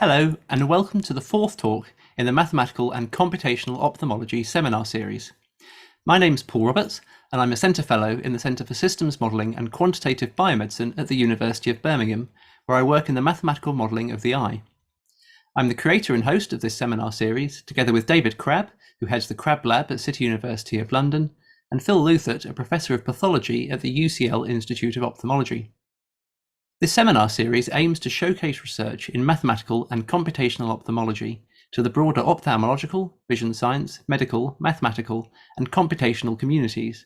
Hello, and welcome to the fourth talk in the Mathematical and Computational Ophthalmology seminar series. My name's Paul Roberts, and I'm a Centre Fellow in the Centre for Systems Modelling and Quantitative Biomedicine at the University of Birmingham, where I work in the mathematical modelling of the eye. I'm the creator and host of this seminar series, together with David Crabb, who heads the Crabb Lab at City University of London, and Phil Luthert, a Professor of Pathology at the UCL Institute of Ophthalmology. This seminar series aims to showcase research in mathematical and computational ophthalmology to the broader ophthalmological, vision science, medical, mathematical, and computational communities,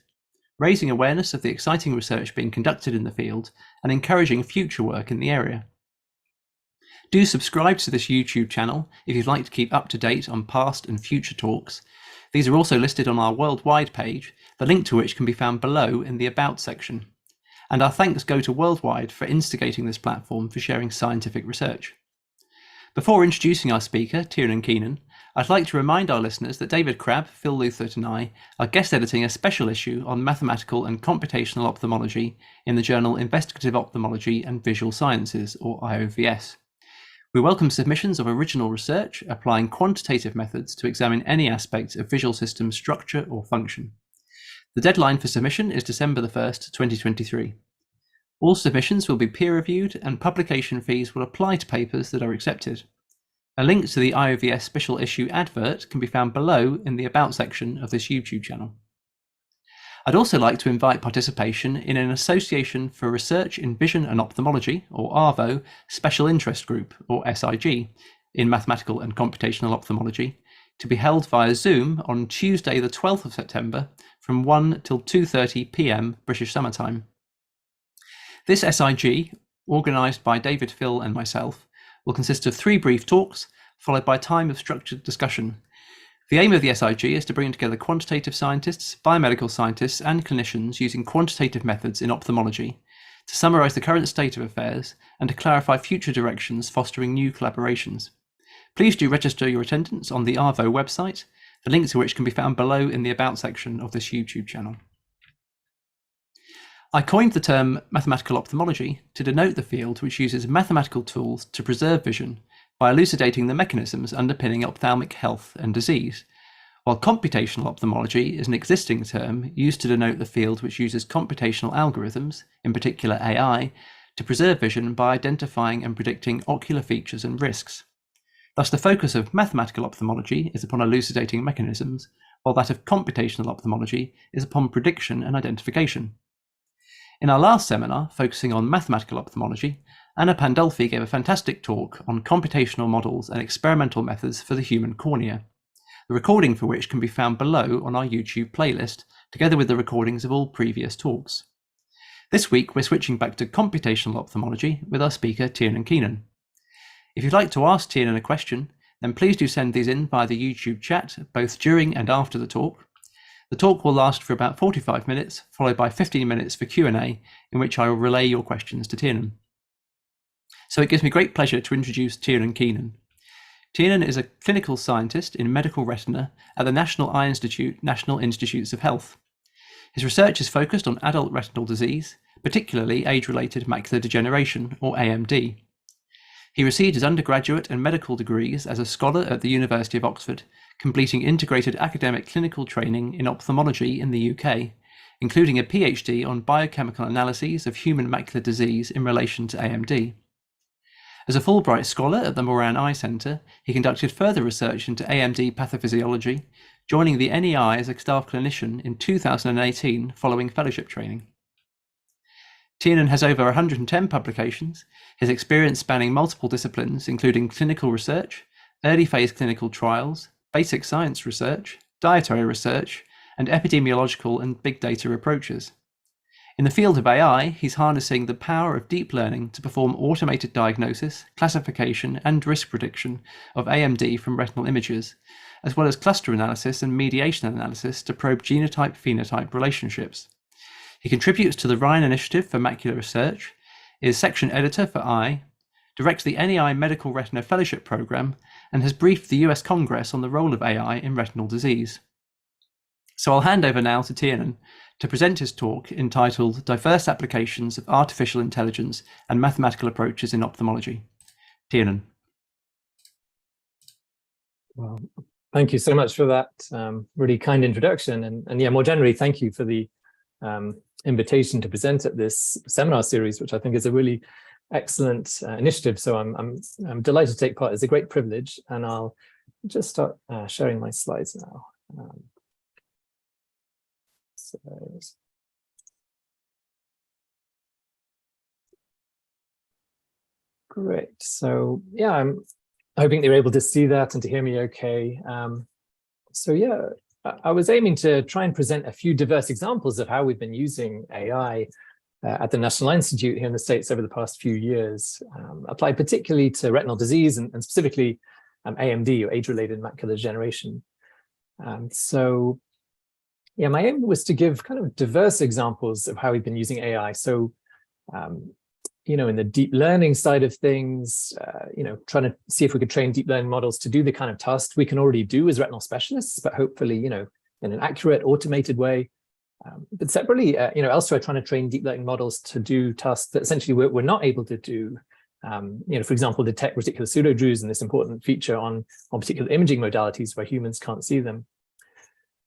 raising awareness of the exciting research being conducted in the field and encouraging future work in the area. Do subscribe to this YouTube channel if you'd like to keep up to date on past and future talks. These are also listed on our worldwide page, the link to which can be found below in the About section. And our thanks go to Worldwide for instigating this platform for sharing scientific research. Before introducing our speaker, Tiernan Keenan, I'd like to remind our listeners that David Crabb, Phil Luthert and I are guest editing a special issue on mathematical and computational ophthalmology in the journal Investigative Ophthalmology and Visual Sciences, or IOVS. We welcome submissions of original research applying quantitative methods to examine any aspect of visual system structure or function. The deadline for submission is December 1st, 2023. All submissions will be peer-reviewed and publication fees will apply to papers that are accepted. A link to the IOVS special issue advert can be found below in the About section of this YouTube channel. I'd also like to invite participation in an Association for Research in Vision and Ophthalmology, or ARVO, Special Interest Group, or SIG, in Mathematical and Computational Ophthalmology, to be held via Zoom on Tuesday the 12th of September from 1 till 2:30 p.m. British Summer Time. This SIG, organised by David, Phil and myself, will consist of 3 brief talks, followed by a time of structured discussion. The aim of the SIG is to bring together quantitative scientists, biomedical scientists and clinicians using quantitative methods in ophthalmology, to summarise the current state of affairs and to clarify future directions fostering new collaborations. Please do register your attendance on the ARVO website, the link to which can be found below in the About section of this YouTube channel. I coined the term mathematical ophthalmology to denote the field which uses mathematical tools to preserve vision by elucidating the mechanisms underpinning ophthalmic health and disease, while computational ophthalmology is an existing term used to denote the field which uses computational algorithms, in particular AI, to preserve vision by identifying and predicting ocular features and risks. Thus, the focus of mathematical ophthalmology is upon elucidating mechanisms, while that of computational ophthalmology is upon prediction and identification. In our last seminar, focusing on mathematical ophthalmology, Anna Pandolfi gave a fantastic talk on computational models and experimental methods for the human cornea, the recording for which can be found below on our YouTube playlist, together with the recordings of all previous talks. This week, we're switching back to computational ophthalmology with our speaker, Tiernan Keenan. If you'd like to ask Tiernan a question, then please do send these in via the YouTube chat, both during and after the talk. The talk will last for about 45 minutes, followed by 15 minutes for Q&A, in which I will relay your questions to Tiernan. So it gives me great pleasure to introduce Tiernan Keenan. Tiernan is a clinical scientist in medical retina at the National Eye Institute, National Institutes of Health. His research is focused on adult retinal disease, particularly age-related macular degeneration, or AMD. He received his undergraduate and medical degrees as a scholar at the University of Oxford, completing integrated academic clinical training in ophthalmology in the UK, including a PhD on biochemical analyses of human macular disease in relation to AMD. As a Fulbright scholar at the Moran Eye Centre, he conducted further research into AMD pathophysiology, joining the NEI as a staff clinician in 2018 following fellowship training. Tiernan has over 110 publications, his experience spanning multiple disciplines including clinical research, early phase clinical trials, basic science research, dietary research, and epidemiological and big data approaches. In the field of AI, he's harnessing the power of deep learning to perform automated diagnosis, classification, and risk prediction of AMD from retinal images, as well as cluster analysis and mediation analysis to probe genotype-phenotype relationships. He contributes to the Ryan Initiative for Macular Research, is section editor for Eye, directs the NEI Medical Retina Fellowship Programme, and has briefed the US Congress on the role of AI in retinal disease. So I'll hand over now to Tiernan to present his talk entitled Diverse Applications of Artificial Intelligence and Mathematical Approaches in Ophthalmology. Tiernan. Well, thank you so much for that really kind introduction. And yeah, more generally, thank you for the invitation to present at this seminar series, which I think is a really excellent initiative. So I'm delighted to take part. It's a great privilege, and I'll just start sharing my slides now. Great. So yeah, I'm hoping you're able to see that and to hear me okay. So yeah, I was aiming to try and present a few diverse examples of how we've been using AI at the National Eye Institute here in the States over the past few years, applied particularly to retinal disease and specifically AMD, or age-related macular degeneration. So yeah, my aim was to give kind of diverse examples of how we've been using AI. So you know, in the deep learning side of things, you know, trying to see if we could train deep learning models to do the kind of tasks we can already do as retinal specialists, but hopefully, you know, in an accurate, automated way. But separately, you know, elsewhere, trying to train deep learning models to do tasks that essentially we're not able to do. You know, for example, detect reticular pseudo-drusen, this important feature on particular imaging modalities where humans can't see them.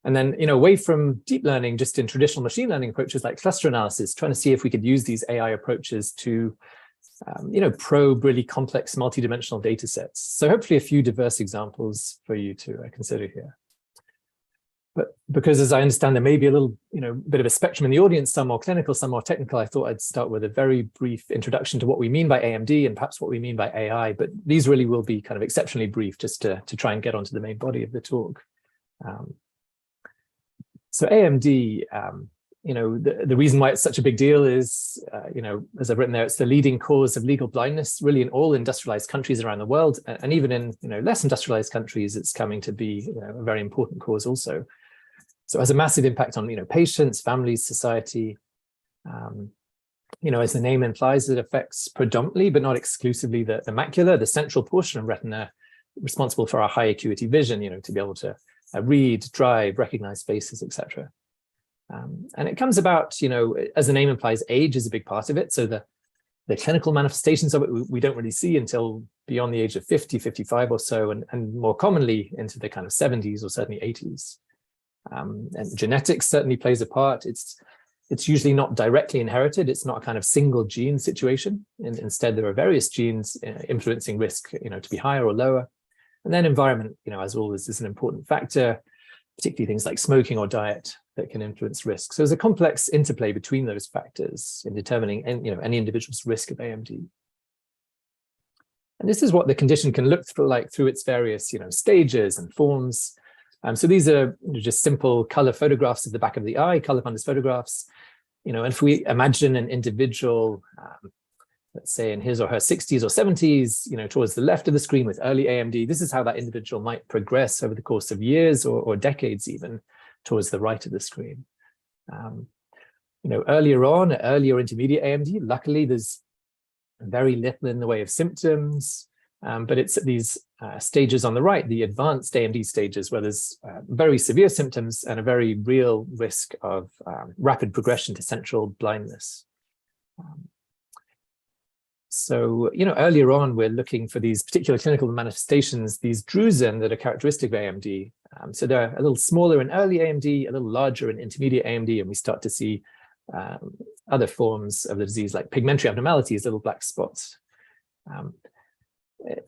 And then, you know, away from deep learning, just in traditional machine learning approaches like cluster analysis, trying to see if we could use these AI approaches to, you know, probe really complex multi-dimensional data sets. So hopefully a few diverse examples for you to consider here. But because, as I understand, there may be a little, you know, bit of a spectrum in the audience, some more clinical, some more technical, I thought I'd start with a very brief introduction to what we mean by AMD and perhaps what we mean by AI. But these really will be kind of exceptionally brief, just to try and get onto the main body of the talk. So AMD, you know, the reason why it's such a big deal is, you know, as I've written there, it's the leading cause of legal blindness, really in all industrialized countries around the world. And even in, you know, less industrialized countries, it's coming to be, you know, a very important cause also. So it has a massive impact on, you know, patients, families, society. You know, as the name implies, it affects predominantly, but not exclusively, the macula, the central portion of retina, responsible for our high acuity vision, you know, to be able to read, drive, recognize faces, etc. And it comes about, you know, as the name implies, age is a big part of it. So the clinical manifestations of it, we don't really see until beyond the age of 50, 55 or so, and more commonly into the kind of 70s or certainly 80s. And genetics certainly plays a part. It's usually not directly inherited. It's not a kind of single gene situation. Instead, there are various genes influencing risk, you know, to be higher or lower. And then environment, you know, as always, is an important factor, particularly things like smoking or diet that can influence risk. So there's a complex interplay between those factors in determining, you know, any individual's risk of AMD. And this is what the condition can look like through its various, you know, stages and forms. So these are just simple color photographs of the back of the eye, color fundus photographs. You know, and if we imagine an individual, let's say in his or her 60s or 70s, you know, towards the left of the screen with early AMD, this is how that individual might progress over the course of years or decades even towards the right of the screen. You know, earlier on, early or intermediate AMD, luckily there's very little in the way of symptoms, but it's at these stages on the right, the advanced AMD stages, where there's very severe symptoms and a very real risk of rapid progression to central blindness. So, you know, earlier on, we're looking for these particular clinical manifestations, these drusen that are characteristic of AMD. So they're a little smaller in early AMD, a little larger in intermediate AMD, and we start to see other forms of the disease like pigmentary abnormalities, little black spots.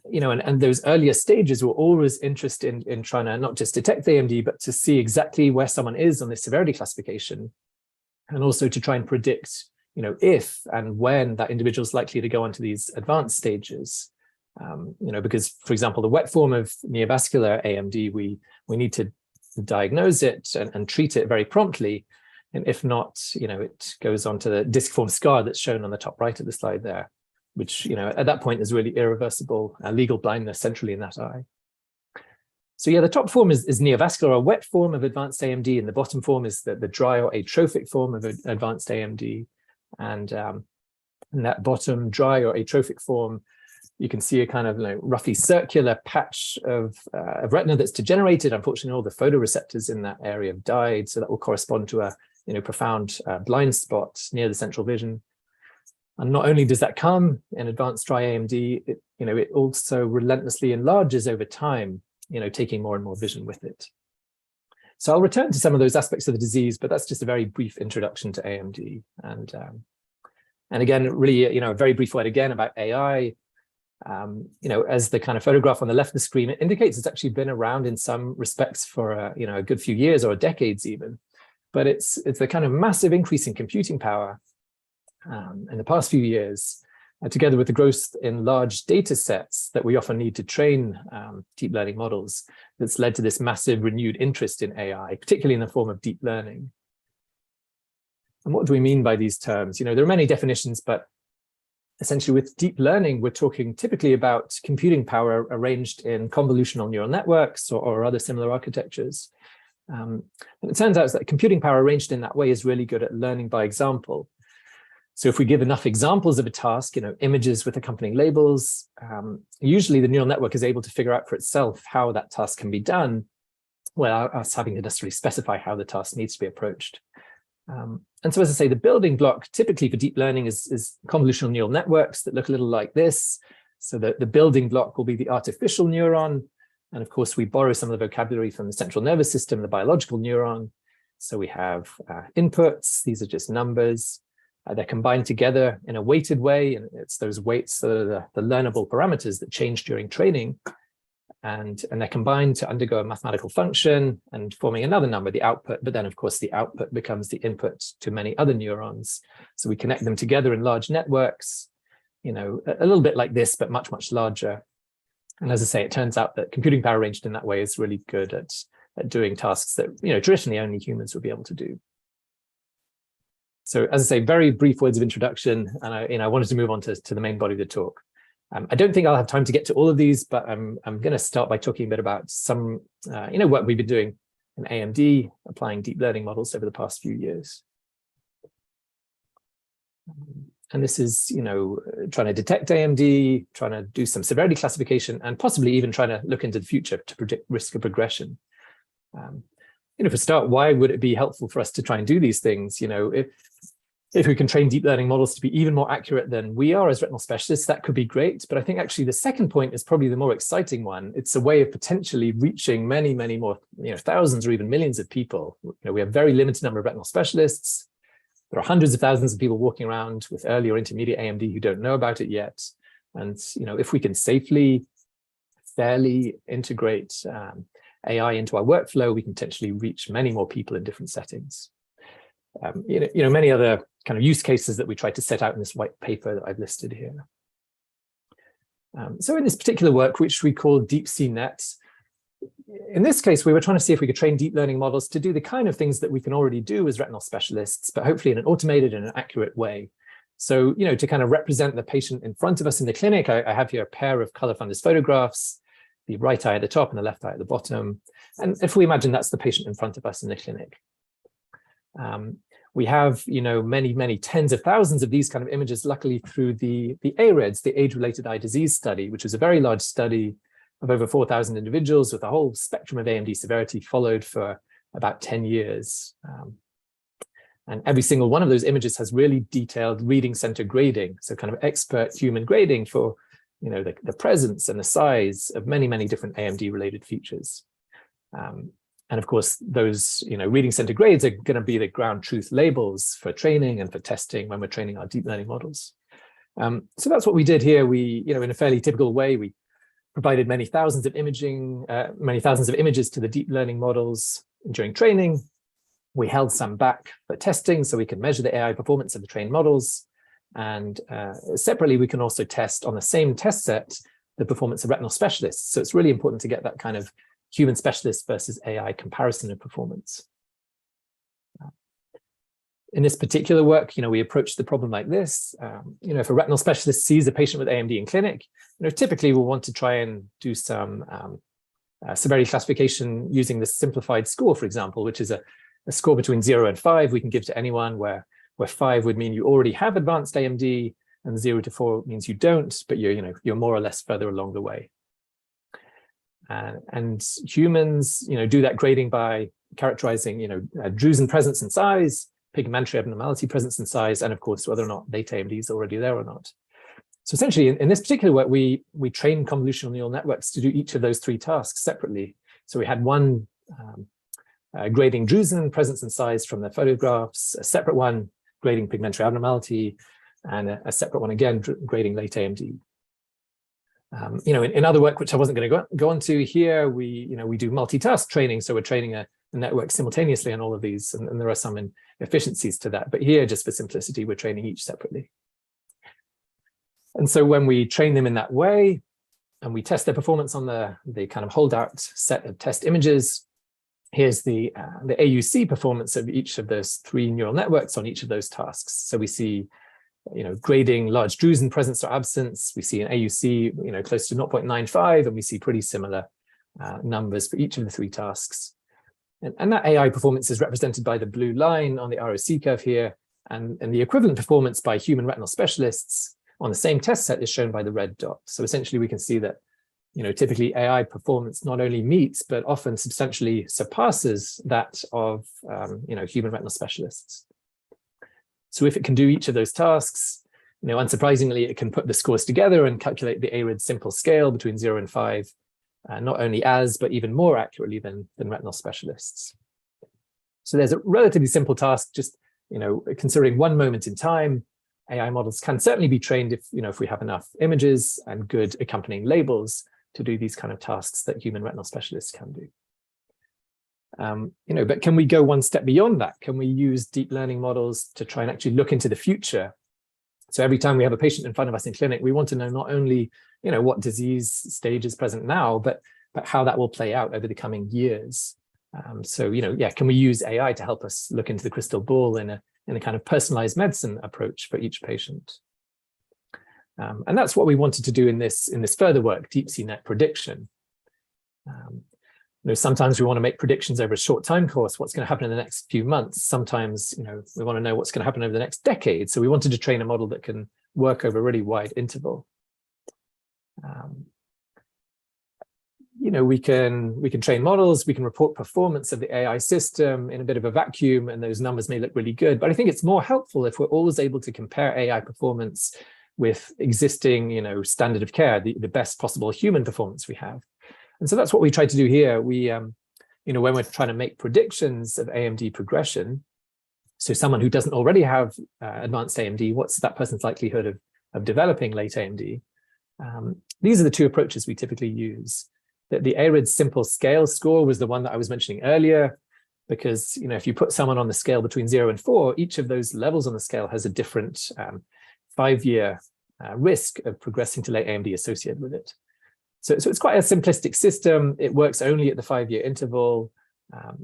You know, and those earlier stages were always interested in trying to not just detect AMD, but to see exactly where someone is on this severity classification, and also to try and predict, you know, if and when that individual is likely to go on to these advanced stages. You know, because, for example, the wet form of neovascular AMD, we need to diagnose it and treat it very promptly. And if not, you know, it goes on to the disc-form scar that's shown on the top right of the slide there, which, you know, at that point is really irreversible legal blindness centrally in that eye. So yeah, the top form is neovascular, a wet form of advanced AMD, and the bottom form is the dry or atrophic form of advanced AMD. And in that bottom dry or atrophic form, you can see a kind of, you know, roughly circular patch of retina that's degenerated. Unfortunately, all the photoreceptors in that area have died, so that will correspond to a, you know, profound blind spot near the central vision. And not only does that come in advanced dry AMD, it also relentlessly enlarges over time. taking more and more vision with it. So I'll return to some of those aspects of the disease, but that's just a very brief introduction to AMD. And again, really, a very brief word again about AI. As the kind of photograph on the left of the screen, it indicates it's actually been around in some respects for a good few years or decades even. But it's a kind of massive increase in computing power in the past few years, together with the growth in large data sets that we often need to train deep learning models, that's led to this massive renewed interest in AI, particularly in the form of deep learning. And what do we mean by these terms? There are many definitions, but essentially with deep learning, we're talking typically about computing power arranged in convolutional neural networks or other similar architectures. And it turns out that computing power arranged in that way is really good at learning by example. So if we give enough examples of a task, images with accompanying labels, usually the neural network is able to figure out for itself how that task can be done, without us having to necessarily specify how the task needs to be approached. And so, as I say, the building block typically for deep learning is convolutional neural networks that look a little like this. So the building block will be the artificial neuron. And of course, we borrow some of the vocabulary from the central nervous system, the biological neuron. So we have inputs. These are just numbers. They're combined together in a weighted way, and it's those weights that are the learnable parameters that change during training. And they're combined to undergo a mathematical function and forming another number, the output. But then, of course, the output becomes the input to many other neurons. So we connect them together in large networks, a little bit like this, but much, much larger. And as I say, it turns out that computing power arranged in that way is really good at doing tasks that, traditionally only humans would be able to do. So as I say, very brief words of introduction, and I wanted to move on to the main body of the talk. I don't think I'll have time to get to all of these, but I'm going to start by talking a bit about some, work we've been doing in AMD, applying deep learning models over the past few years. And this is, trying to detect AMD, trying to do some severity classification, and possibly even trying to look into the future to predict risk of progression. For start, why would it be helpful for us to try and do these things? If we can train deep learning models to be even more accurate than we are as retinal specialists, that could be great. But I think actually the second point is probably the more exciting one. It's a way of potentially reaching many, many more, thousands or even millions of people. We have a very limited number of retinal specialists. There are hundreds of thousands of people walking around with early or intermediate AMD who don't know about it yet. And if we can safely, fairly integrate AI into our workflow, we can potentially reach many more people in different settings. Many other kind of use cases that we tried to set out in this white paper that I've listed here. So in this particular work, which we call Deep Sea Nets, in this case, we were trying to see if we could train deep learning models to do the kind of things that we can already do as retinal specialists, but hopefully in an automated and an accurate way. So, to kind of represent the patient in front of us in the clinic, I have here a pair of color fundus photographs, the right eye at the top and the left eye at the bottom. And if we imagine that's the patient in front of us in the clinic. We have, many, many tens of thousands of these kind of images, luckily through the AREDS, the Age-Related Eye Disease Study, which is a very large study of over 4,000 individuals with a whole spectrum of AMD severity followed for about 10 years. And every single one of those images has really detailed reading center grading, so kind of expert human grading for, the presence and the size of many, many different AMD-related features. And of course, those reading center grades are going to be the ground truth labels for training and for testing when we're training our deep learning models. So that's what we did here. We, in a fairly typical way, we provided many thousands of images to the deep learning models during training. We held some back for testing so we could measure the AI performance of the trained models. And separately, we can also test on the same test set the performance of retinal specialists. So it's really important to get that kind of human specialist versus AI comparison of performance. In this particular work, we approached the problem like this. If a retinal specialist sees a patient with AMD in clinic, typically we'll want to try and do some severity classification using the simplified score, for example, which is a score between 0 and 5 we can give to anyone, where 5 would mean you already have advanced AMD, and 0 to 4 means you don't, but you're more or less further along the way. And humans, do that grading by characterizing, drusen presence and size, pigmentary abnormality presence and size, and of course, whether or not late AMD is already there or not. So essentially, in this particular work, we trained convolutional neural networks to do each of those three tasks separately. So we had one grading drusen, presence and size from the photographs, a separate one grading pigmentary abnormality, and a separate one again grading late AMD. In other work, which I wasn't going to go on to here, we do multitask training. So we're training a network simultaneously on all of these, and there are some inefficiencies to that. But here, just for simplicity, we're training each separately. And so when we train them in that way, and we test their performance on the kind of holdout set of test images, here's the AUC performance of each of those three neural networks on each of those tasks. So we see, grading large drusen presence or absence. We see an AUC, close to 0.95, and we see pretty similar numbers for each of the three tasks. And that AI performance is represented by the blue line on the ROC curve here, and the equivalent performance by human retinal specialists on the same test set is shown by the red dot. So essentially, we can see that, typically AI performance not only meets, but often substantially surpasses that of, human retinal specialists. So if it can do each of those tasks, unsurprisingly, it can put the scores together and calculate the ARID simple scale between 0 and 5, not only as, but even more accurately than retinal specialists. So there's a relatively simple task, just, considering one moment in time. AI models can certainly be trained if we have enough images and good accompanying labels to do these kind of tasks that human retinal specialists can do. But can we go one step beyond that? Can we use deep learning models to try and actually look into the future? So every time we have a patient in front of us in clinic, we want to know not only, what disease stage is present now, but how that will play out over the coming years. Can we use AI to help us look into the crystal ball in a kind of personalized medicine approach for each patient? And that's what we wanted to do in this further work, deep CNET prediction. Sometimes we want to make predictions over a short time course, what's going to happen in the next few months. Sometimes, we want to know what's going to happen over the next decade. So we wanted to train a model that can work over a really wide interval. We can train models, we can report performance of the AI system in a bit of a vacuum, and those numbers may look really good. But I think it's more helpful if we're always able to compare AI performance with existing, standard of care, the best possible human performance we have. And so that's what we try to do here. We, when we're trying to make predictions of AMD progression, so someone who doesn't already have advanced AMD, what's that person's likelihood of developing late AMD? These are the two approaches we typically use. The ARID simple scale score was the one that I was mentioning earlier, because if you put someone on the scale between 0 and 4, each of those levels on the scale has a different 5-year risk of progressing to late AMD associated with it. So it's quite a simplistic system. It works only at the 5-year interval.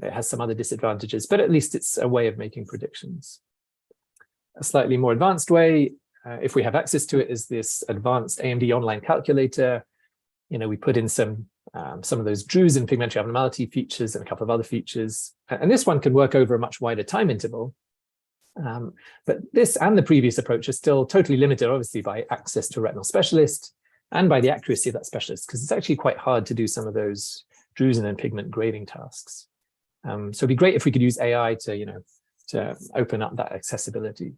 It has some other disadvantages, but at least it's a way of making predictions. A slightly more advanced way, if we have access to it, is this advanced AMD online calculator. We put in some of those drusen pigmentary abnormality features and a couple of other features. And this one can work over a much wider time interval. But this and the previous approach are still totally limited, obviously, by access to a retinal specialist and by the accuracy of that specialist, because it's actually quite hard to do some of those drusen and pigment grading tasks. So it'd be great if we could use AI to open up that accessibility.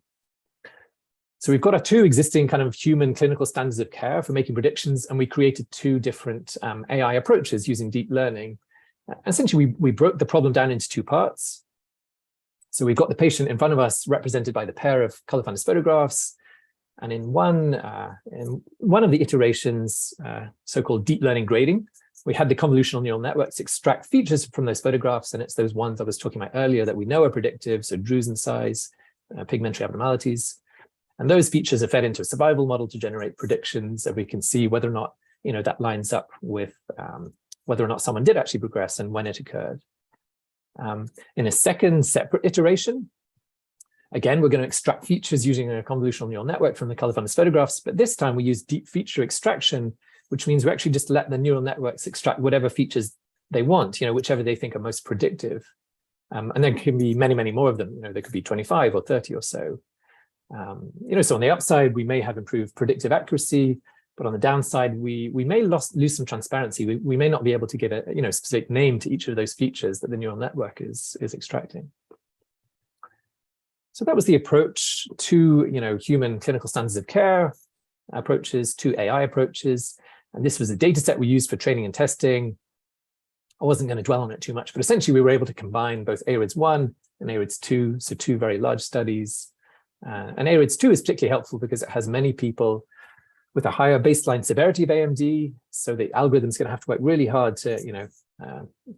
So we've got our two existing kind of human clinical standards of care for making predictions, and we created two different AI approaches using deep learning. Essentially, we broke the problem down into two parts. So we've got the patient in front of us represented by the pair of color-funded photographs. And in one of the iterations, so-called deep learning grading, we had the convolutional neural networks extract features from those photographs, and it's those ones I was talking about earlier that we know are predictive, so drusen size, pigmentary abnormalities. And those features are fed into a survival model to generate predictions, and we can see whether or not that lines up with whether or not someone did actually progress and when it occurred. In a second separate iteration, again, we're going to extract features using a convolutional neural network from the color-funded photographs, but this time we use deep feature extraction, which means we actually just let the neural networks extract whatever features they want, whichever they think are most predictive. And there can be many, many more of them. There could be 25 or 30 or so. So on the upside, we may have improved predictive accuracy, but on the downside, we may lose some transparency. We may not be able to give a specific name to each of those features that the neural network is extracting. So that was the approach to human clinical standards of care. approaches, 2 AI approaches. And this was a data set we used for training and testing. I wasn't going to dwell on it too much, but essentially we were able to combine both AREDS1 and AREDS2, so 2 very large studies. And AREDS2 is particularly helpful because it has many people with a higher baseline severity of AMD, so the algorithm's going to have to work really hard to,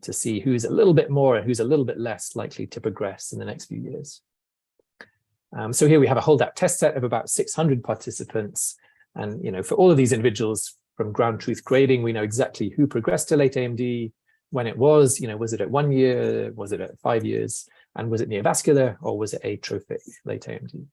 to see who's a little bit more and who's a little bit less likely to progress in the next few years. So here we have a holdout test set of about 600 participants, and for all of these individuals from ground truth grading, we know exactly who progressed to late AMD, when it was it at 1 year, was it at 5 years, and was it neovascular or was it atrophic late AMD?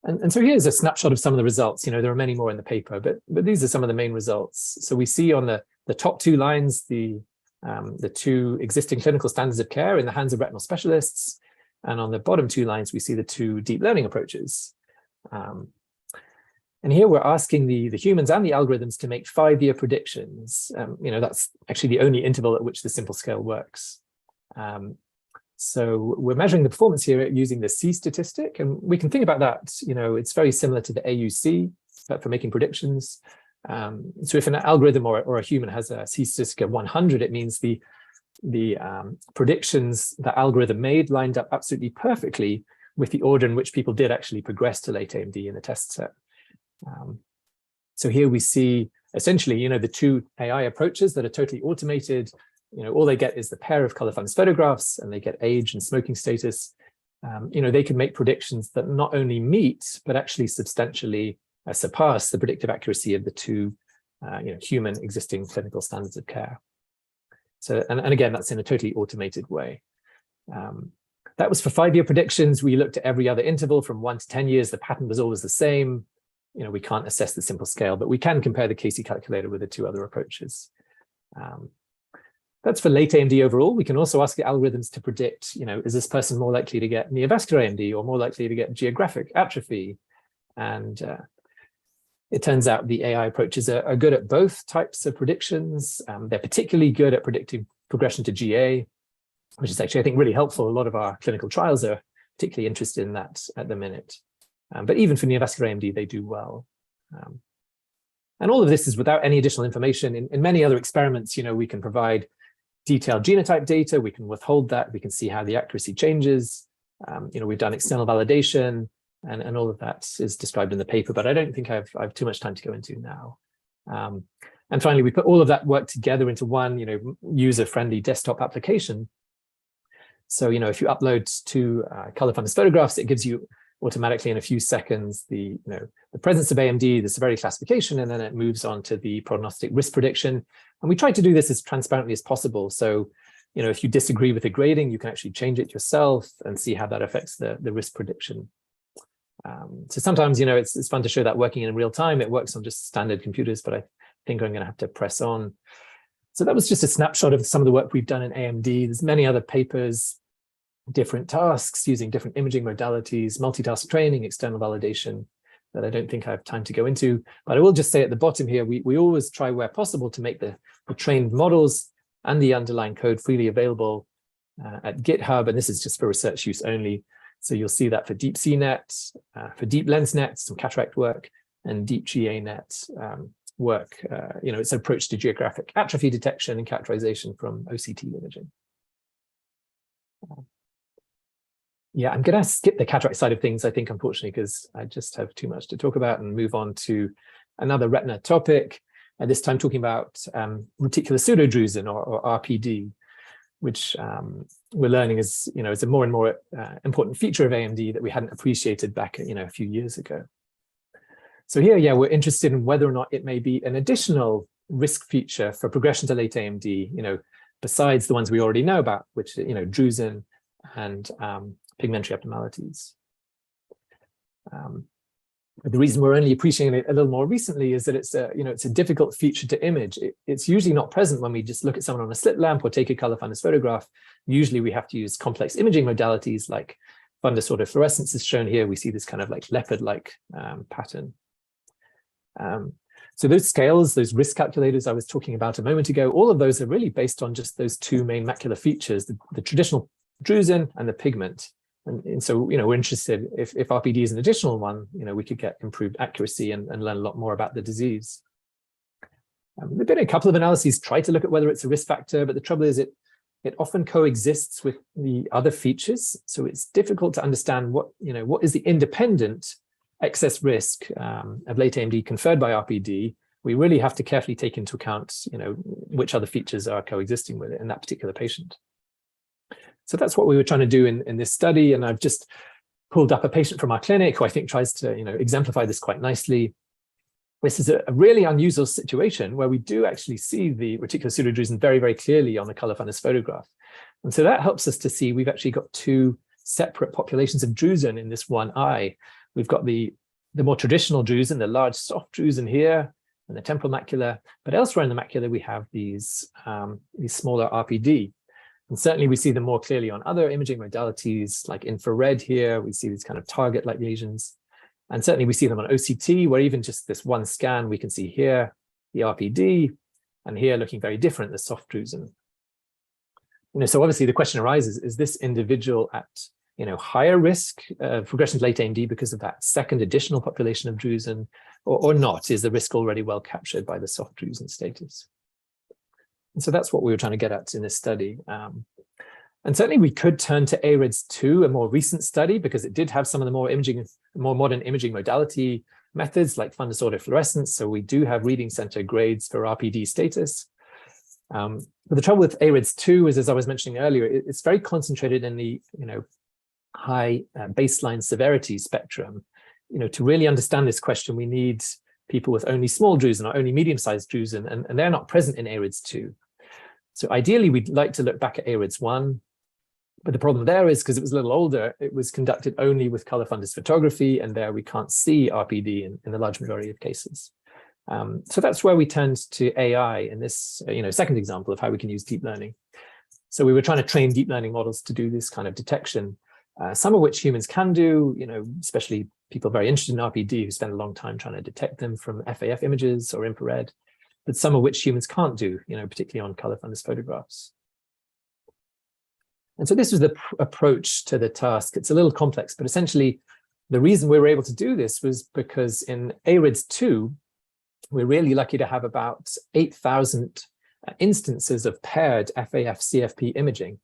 And so here's a snapshot of some of the results. There are many more in the paper, but these are some of the main results. So we see on the top 2 lines the 2 existing clinical standards of care in the hands of retinal specialists, and on the bottom 2 lines we see the 2 deep learning approaches. And here we're asking the humans and the algorithms to make 5-year predictions. That's actually the only interval at which the simple scale works. So we're measuring the performance here using the C statistic, and we can think about that. It's very similar to the AUC, but for making predictions. So if an algorithm or a human has a C statistic of 100, it means the predictions the algorithm made lined up absolutely perfectly with the order in which people did actually progress to late AMD in the test set. So here we see essentially, the 2 AI approaches that are totally automated. All they get is the pair of color fundus photographs, and they get age and smoking status. They can make predictions that not only meet, but actually substantially surpass the predictive accuracy of the 2 human existing clinical standards of care. So, and again, that's in a totally automated way. That was for 5-year predictions. We looked at every other interval from 1 to 10 years. The pattern was always the same. We can't assess the simple scale, but we can compare the Casey calculator with the 2 other approaches. That's for late AMD overall. We can also ask the algorithms to predict, is this person more likely to get neovascular AMD or more likely to get geographic atrophy? And it turns out the AI approaches are good at both types of predictions. They're particularly good at predicting progression to GA, which is actually, I think, really helpful. A lot of our clinical trials are particularly interested in that at the minute. But even for neovascular AMD, they do well. And all of this is without any additional information. In many other experiments, we can provide detailed genotype data. We can withhold that. We can see how the accuracy changes. We've done external validation, and all of that is described in the paper, but I don't think I have too much time to go into now. And finally, we put all of that work together into one, user-friendly desktop application. So, if you upload 2 color fundus photographs, it gives you automatically in a few seconds the presence of AMD, the severity classification, and then it moves on to the prognostic risk prediction. And we try to do this as transparently as possible. So, if you disagree with the grading, you can actually change it yourself and see how that affects the risk prediction. So sometimes, it's fun to show that working in real time. It works on just standard computers, but I think I'm going to have to press on. So that was just a snapshot of some of the work we've done in AMD. There's many other papers, different tasks using different imaging modalities, multitask training, external validation, that I don't think I have time to go into. But I will just say at the bottom here, we always try where possible to make the trained models and the underlying code freely available at GitHub. And this is just for research use only. So you'll see that for deep CNET, for deep LensNet, some cataract work, and deep GANet work. It's an approach to geographic atrophy detection and characterization from OCT imaging. Yeah, I'm going to skip the cataract side of things, I think, unfortunately, because I just have too much to talk about, and move on to another retina topic, and this time talking about reticular pseudo-drusen or RPD, which we're learning is, is a more and more important feature of AMD that we hadn't appreciated back, a few years ago. So here, yeah, we're interested in whether or not it may be an additional risk feature for progression to late AMD, besides the ones we already know about, which, drusen and pigmentary abnormalities. The reason we're only appreciating it a little more recently is that it's a difficult feature to image. It's usually not present when we just look at someone on a slit lamp or take a color fundus photograph. Usually we have to use complex imaging modalities like fundus autofluorescence is shown here. We see this kind of like leopard-like pattern. So those scales, those risk calculators I was talking about a moment ago, all of those are really based on just those 2 main macular features, the traditional drusen and the pigment. And so, we're interested if RPD is an additional one, we could get improved accuracy and learn a lot more about the disease. There've been a couple of analyses try to look at whether it's a risk factor, but the trouble is it often coexists with the other features. So it's difficult to understand what is the independent excess risk of late AMD conferred by RPD. We really have to carefully take into account, which other features are coexisting with it in that particular patient. So that's what we were trying to do in this study. And I've just pulled up a patient from our clinic who I think tries to, exemplify this quite nicely. This is a really unusual situation where we do actually see the reticular pseudo-drusen very, very clearly on the color fundus photograph. And so that helps us to see we've actually got two separate populations of drusen in this one eye. We've got the more traditional drusen, the large soft drusen here, and the temporal macula. But elsewhere in the macula, we have these smaller RPD. And certainly we see them more clearly on other imaging modalities like infrared here. We see these kind of target-like lesions. And certainly we see them on OCT, where even just this one scan, we can see here the RPD, and here looking very different, the soft drusen. So obviously the question arises, is this individual at higher risk of progression to late AMD because of that second additional population of drusen, or not? Is the risk already well captured by the soft drusen status? And so that's what we were trying to get at in this study. And certainly we could turn to AREDS2, a more recent study, because it did have some of the more modern imaging modality methods like fundus autofluorescence. So we do have reading center grades for RPD status. But the trouble with AREDS2 is, as I was mentioning earlier, it's very concentrated in the high baseline severity spectrum. To really understand this question, we need people with only small drusen or only medium-sized drusen, and they're not present in AREDS2. So ideally, we'd like to look back at AREDS1, but the problem there is because it was a little older, it was conducted only with color fundus photography, and there we can't see RPD in the large majority of cases. So that's where we turned to AI in this second example of how we can use deep learning. So we were trying to train deep learning models to do this kind of detection, some of which humans can do, especially people very interested in RPD who spend a long time trying to detect them from FAF images or infrared, but some of which humans can't do, particularly on color fundus photographs. And so this was the approach to the task. It's a little complex, but essentially the reason we were able to do this was because in AREDS2, we're really lucky to have about 8,000 instances of paired FAF CFP imaging.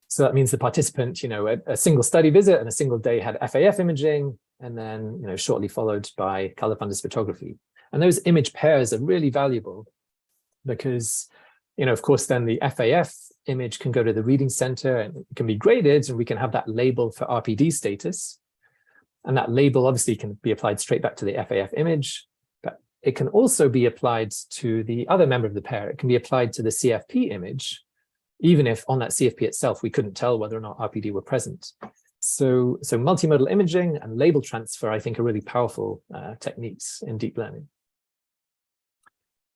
So that means the participant, a single study visit and a single day had FAF imaging, and then, shortly followed by color fundus photography. And those image pairs are really valuable because, of course, then the FAF image can go to the reading center and it can be graded, and we can have that label for RPD status. And that label obviously can be applied straight back to the FAF image, but it can also be applied to the other member of the pair. It can be applied to the CFP image, even if on that CFP itself, we couldn't tell whether or not RPD were present. So multimodal imaging and label transfer, I think, are really powerful techniques in deep learning.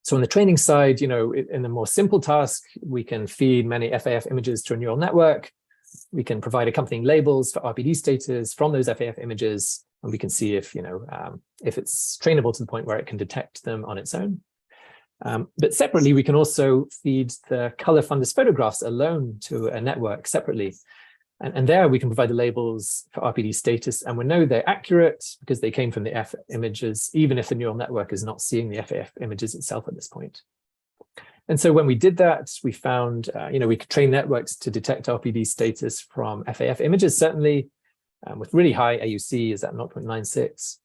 So on the training side, in the more simple task, we can feed many FAF images to a neural network. We can provide accompanying labels for RPD status from those FAF images, and we can see if it's trainable to the point where it can detect them on its own. But separately, we can also feed the color fundus photographs alone to a network separately. And there we can provide the labels for RPD status, and we know they're accurate because they came from the FAF images, even if the neural network is not seeing the FAF images itself at this point. And so when we did that, we found, we could train networks to detect RPD status from FAF images, certainly with really high AUC, is at 0.96.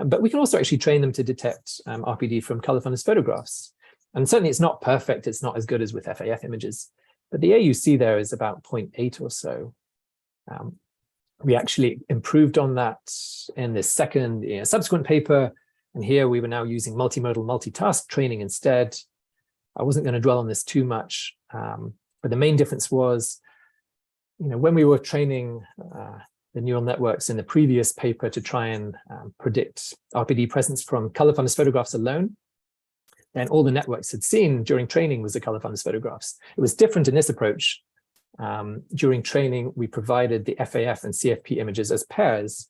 But we can also actually train them to detect RPD from color fundus photographs. And certainly it's not perfect. It's not as good as with FAF images, but the AUC there is about 0.8 or so. We actually improved on that in this second subsequent paper. And here we were now using multimodal multitask training instead. I wasn't going to dwell on this too much, but the main difference was, when we were training the neural networks in the previous paper to try and predict RPD presence from color fundus photographs alone, then all the networks had seen during training was the color fundus photographs. It was different in this approach. During training, we provided the FAF and CFP images as pairs.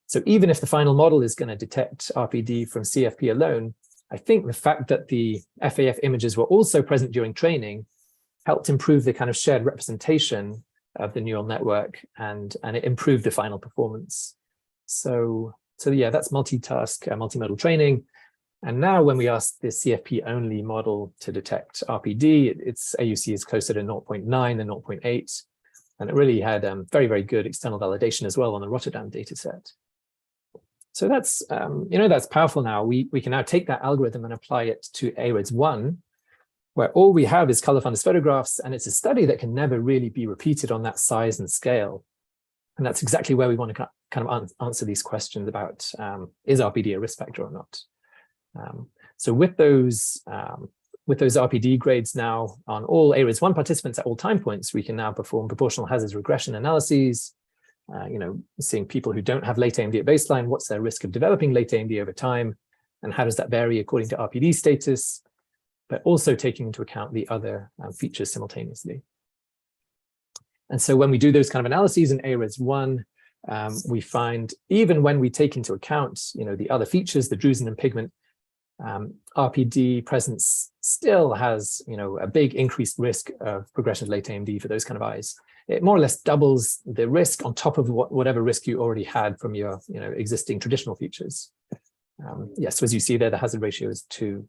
So even if the final model is going to detect RPD from CFP alone, I think the fact that the FAF images were also present during training helped improve the kind of shared representation of the neural network, and it improved the final performance. So yeah, that's multimodal training. And now when we ask the CFP only model to detect RPD, its AUC is closer to 0.9 than 0.8. And it really had very, very good external validation as well on the Rotterdam data set. So that's, that's powerful now. We can now take that algorithm and apply it to AREDS1, where all we have is color fundus photographs, and it's a study that can never really be repeated on that size and scale. And that's exactly where we want to kind of answer these questions about, is RPD a risk factor or not? So with those RPD grades now on all AREDS1 participants at all time points, we can now perform proportional hazards regression analyses, seeing people who don't have late AMD at baseline, what's their risk of developing late AMD over time, and how does that vary according to RPD status, but also taking into account the other features simultaneously. And so when we do those kind of analyses in AREDS1, we find even when we take into account, the other features, the drusen and pigment, RPD presence still has, a big increased risk of progression to late AMD for those kind of eyes. It more or less doubles the risk on top of whatever risk you already had from your, existing traditional features. Yes, so as you see there, the hazard ratio is 2.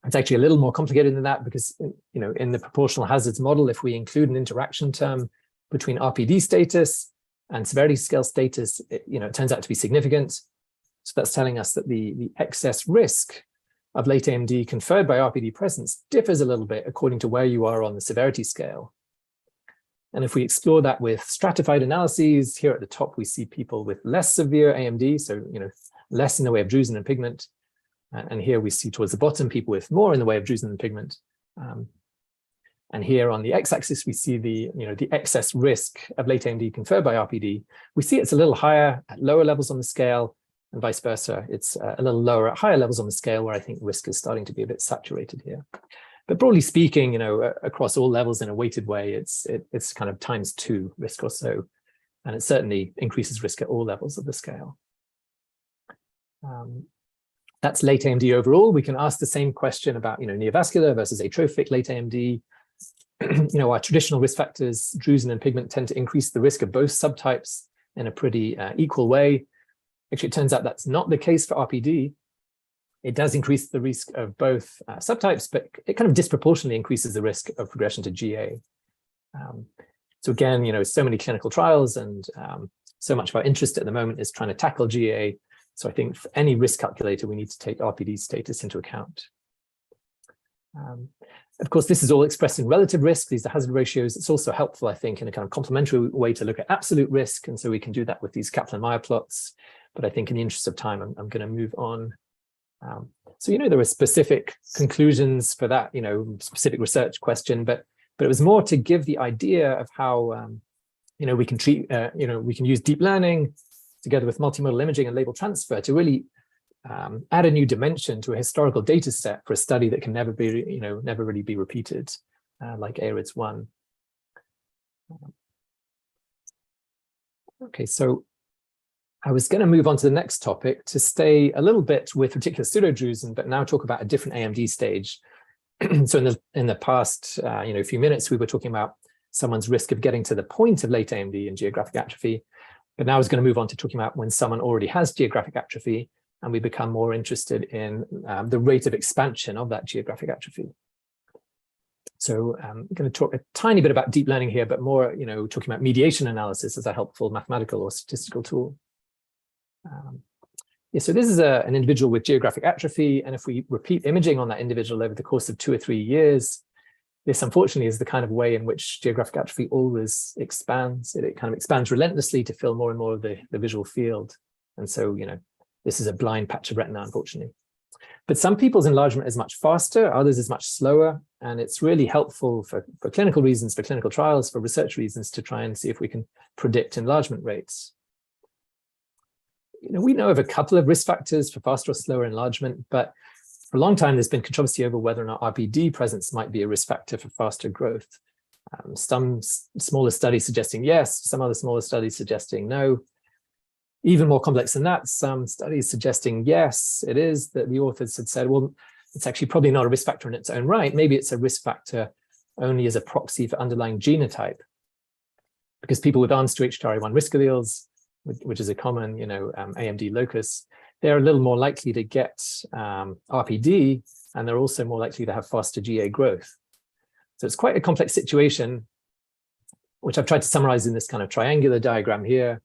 It's actually a little more complicated than that because, in the proportional hazards model, if we include an interaction term between RPD status and severity scale status, it turns out to be significant. So that's telling us that the excess risk of late AMD conferred by RPD presence differs a little bit according to where you are on the severity scale. And if we explore that with stratified analyses, here at the top, we see people with less severe AMD, so less in the way of drusen and pigment. And here we see towards the bottom people with more in the way of drusen and pigment. And here on the x-axis, we see the excess risk of late AMD conferred by RPD. We see it's a little higher at lower levels on the scale, and vice versa. It's a little lower at higher levels on the scale, where I think risk is starting to be a bit saturated here. But broadly speaking, across all levels in a weighted way, it's kind of ×2 risk or so, and it certainly increases risk at all levels of the scale. That's late AMD overall. We can ask the same question about neovascular versus atrophic late AMD. Our traditional risk factors, drusen and pigment, tend to increase the risk of both subtypes in a pretty equal way. Actually, it turns out that's not the case for RPD. It does increase the risk of both subtypes, but it kind of disproportionately increases the risk of progression to GA. So again, so many clinical trials and so much of our interest at the moment is trying to tackle GA. So I think for any risk calculator, we need to take RPD status into account. Of course, this is all expressed in relative risk. These are hazard ratios. It's also helpful, I think, in a kind of complementary way to look at absolute risk. And so we can do that with these Kaplan-Meier plots. But I think in the interest of time, I'm going to move on. So, there were specific conclusions for that, specific research question, but it was more to give the idea of how, we can treat, we can use deep learning together with multimodal imaging and label transfer to really add a new dimension to a historical data set for a study that can never be, never really be repeated, like AREDS1. Okay, so I was going to move on to the next topic to stay a little bit with reticular pseudo-drusen, but now talk about a different AMD stage. So in the past, few minutes, we were talking about someone's risk of getting to the point of late AMD and geographic atrophy. But now I was going to move on to talking about when someone already has geographic atrophy, and we become more interested in the rate of expansion of that geographic atrophy. So I'm going to talk a tiny bit about deep learning here, but more, talking about mediation analysis as a helpful mathematical or statistical tool. So this is an individual with geographic atrophy, and if we repeat imaging on that individual over the course of 2 or 3 years, this unfortunately is the kind of way in which geographic atrophy always expands. It kind of expands relentlessly to fill more and more of the visual field. And so, this is a blind patch of retina, unfortunately. But some people's enlargement is much faster, others is much slower, and it's really helpful for clinical reasons, for clinical trials, for research reasons, to try and see if we can predict enlargement rates. We know of a couple of risk factors for faster or slower enlargement, but for a long time, there's been controversy over whether or not RPD presence might be a risk factor for faster growth. Some smaller studies suggesting yes, some other smaller studies suggesting no. Even more complex than that, some studies suggesting yes, it is, that the authors had said, well, it's actually probably not a risk factor in its own right. Maybe it's a risk factor only as a proxy for underlying genotype, because people with arms to HTRA1 risk alleles, which is a common, AMD locus, they're a little more likely to get RPD, and they're also more likely to have faster GA growth. So it's quite a complex situation, which I've tried to summarize in this kind of triangular diagram here.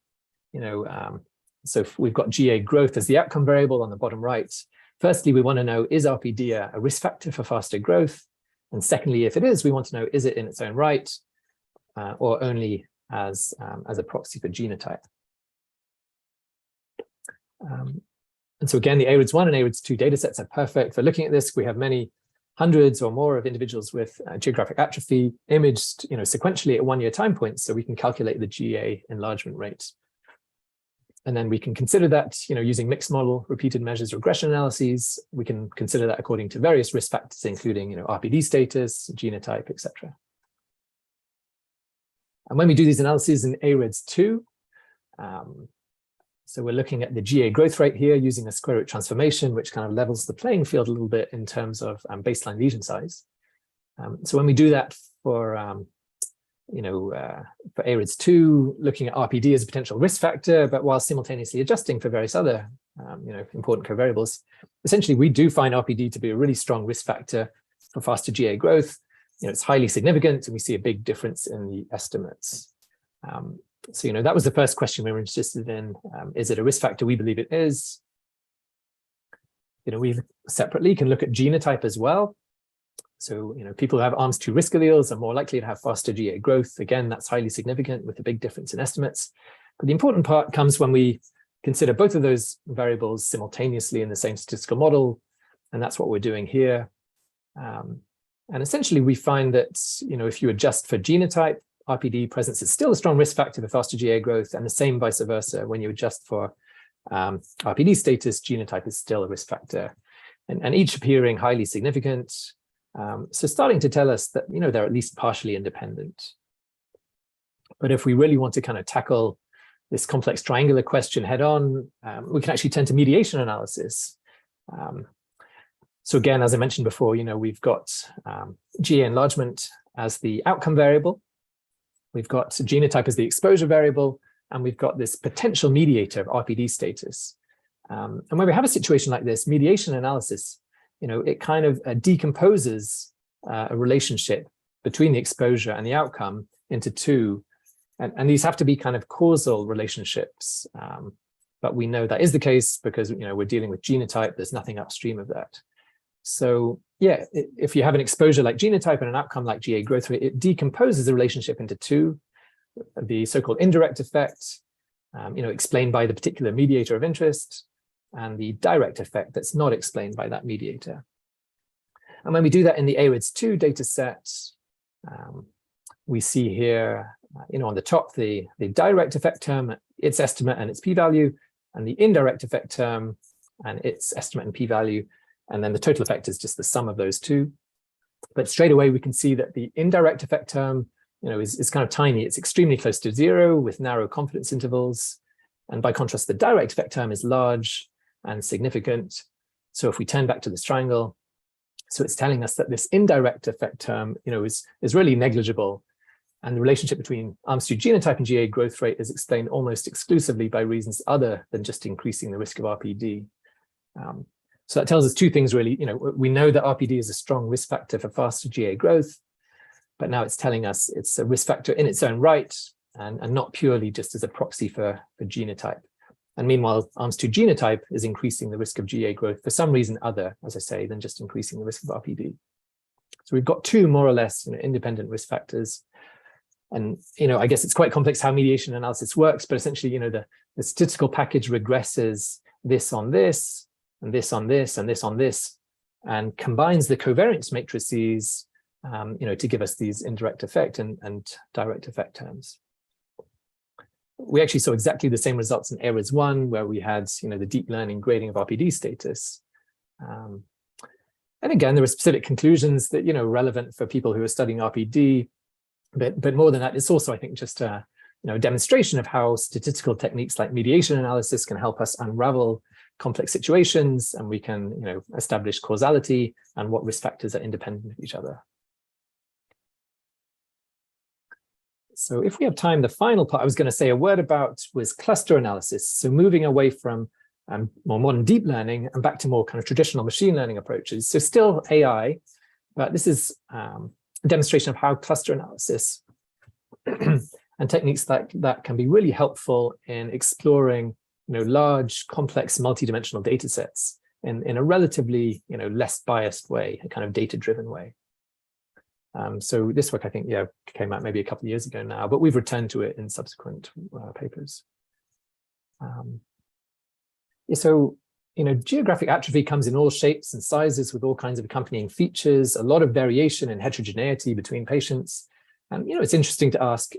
So if we've got GA growth as the outcome variable on the bottom right. Firstly, we want to know, is RPD a risk factor for faster growth? And secondly, if it is, we want to know, is it in its own right, or only as a proxy for genotype? And so again, the ARIDS1 and ARIDS2 data sets are perfect for looking at this. We have many hundreds or more of individuals with geographic atrophy imaged sequentially at 1 year time points, so we can calculate the GA enlargement rate. And then we can consider that, using mixed model repeated measures regression analyses. We can consider that according to various risk factors, including RPD status, genotype, etc. And when we do these analyses in ARIDS2, so we're looking at the GA growth rate here using a square root transformation, which kind of levels the playing field a little bit in terms of baseline lesion size. So when we do that for ARIDS2, looking at RPD as a potential risk factor, but while simultaneously adjusting for various other important covariables, essentially we do find RPD to be a really strong risk factor for faster GA growth. It's highly significant, and we see a big difference in the estimates. So that was the first question we were interested in. Is it a risk factor? We believe it is. We separately can look at genotype as well. So, people who have ARMS2 risk alleles are more likely to have faster GA growth. Again, that's highly significant with a big difference in estimates. But the important part comes when we consider both of those variables simultaneously in the same statistical model. And that's what we're doing here. And essentially, we find that, if you adjust for genotype, RPD presence is still a strong risk factor for faster GA growth, and the same vice versa. When you adjust for RPD status, genotype is still a risk factor, and each appearing highly significant. So starting to tell us that, they're at least partially independent. But if we really want to kind of tackle this complex triangular question head on, we can actually turn to mediation analysis. So again, as I mentioned before, we've got GA enlargement as the outcome variable. We've got genotype as the exposure variable, and we've got this potential mediator of RPD status. And when we have a situation like this, mediation analysis, it kind of decomposes a relationship between the exposure and the outcome into two. And these have to be kind of causal relationships. But we know that is the case because, we're dealing with genotype. There's nothing upstream of that. So yeah, if you have an exposure like genotype and an outcome like GA growth rate, it decomposes the relationship into two. The so-called indirect effect, explained by the particular mediator of interest, and the direct effect that's not explained by that mediator. And when we do that in the ARIDS2 data set, we see here, on the top, the direct effect term, its estimate and its p-value, and the indirect effect term and its estimate and p-value. And then the total effect is just the sum of those two. But straight away, we can see that the indirect effect term, is kind of tiny. It's extremely close to 0 with narrow confidence intervals. And by contrast, the direct effect term is large and significant. So if we turn back to this triangle, so it's telling us that this indirect effect term, is really negligible. And the relationship between ARMS2 genotype and GA growth rate is explained almost exclusively by reasons other than just increasing the risk of RPD. So that tells us two things, really. We know that RPD is a strong risk factor for faster GA growth, but now it's telling us it's a risk factor in its own right and not purely just as a proxy for genotype. And meanwhile, ARMS2 genotype is increasing the risk of GA growth for some reason other, as I say, than just increasing the risk of RPD. So we've got two more or less independent risk factors. And I guess it's quite complex how mediation analysis works, but essentially, the statistical package regresses this on this, and this on this, and this on this, and combines the covariance matrices, to give us these indirect effect and direct effect terms. We actually saw exactly the same results in ARIDS1, where we had, the deep learning grading of RPD status. And again, there were specific conclusions that, relevant for people who are studying RPD, but more than that, it's also, I think, just a demonstration of how statistical techniques like mediation analysis can help us unravel complex situations, and we can, establish causality and what risk factors are independent of each other. So if we have time, the final part I was going to say a word about was cluster analysis. So moving away from more modern deep learning and back to more kind of traditional machine learning approaches. So still AI, but this is a demonstration of how cluster analysis and techniques like that can be really helpful in exploring, large, complex, multidimensional data sets in a relatively, less biased way, a kind of data-driven way. So this work, I think, came out maybe a couple of years ago now, but we've returned to it in subsequent papers. So, geographic atrophy comes in all shapes and sizes with all kinds of accompanying features, a lot of variation and heterogeneity between patients. And, it's interesting to ask,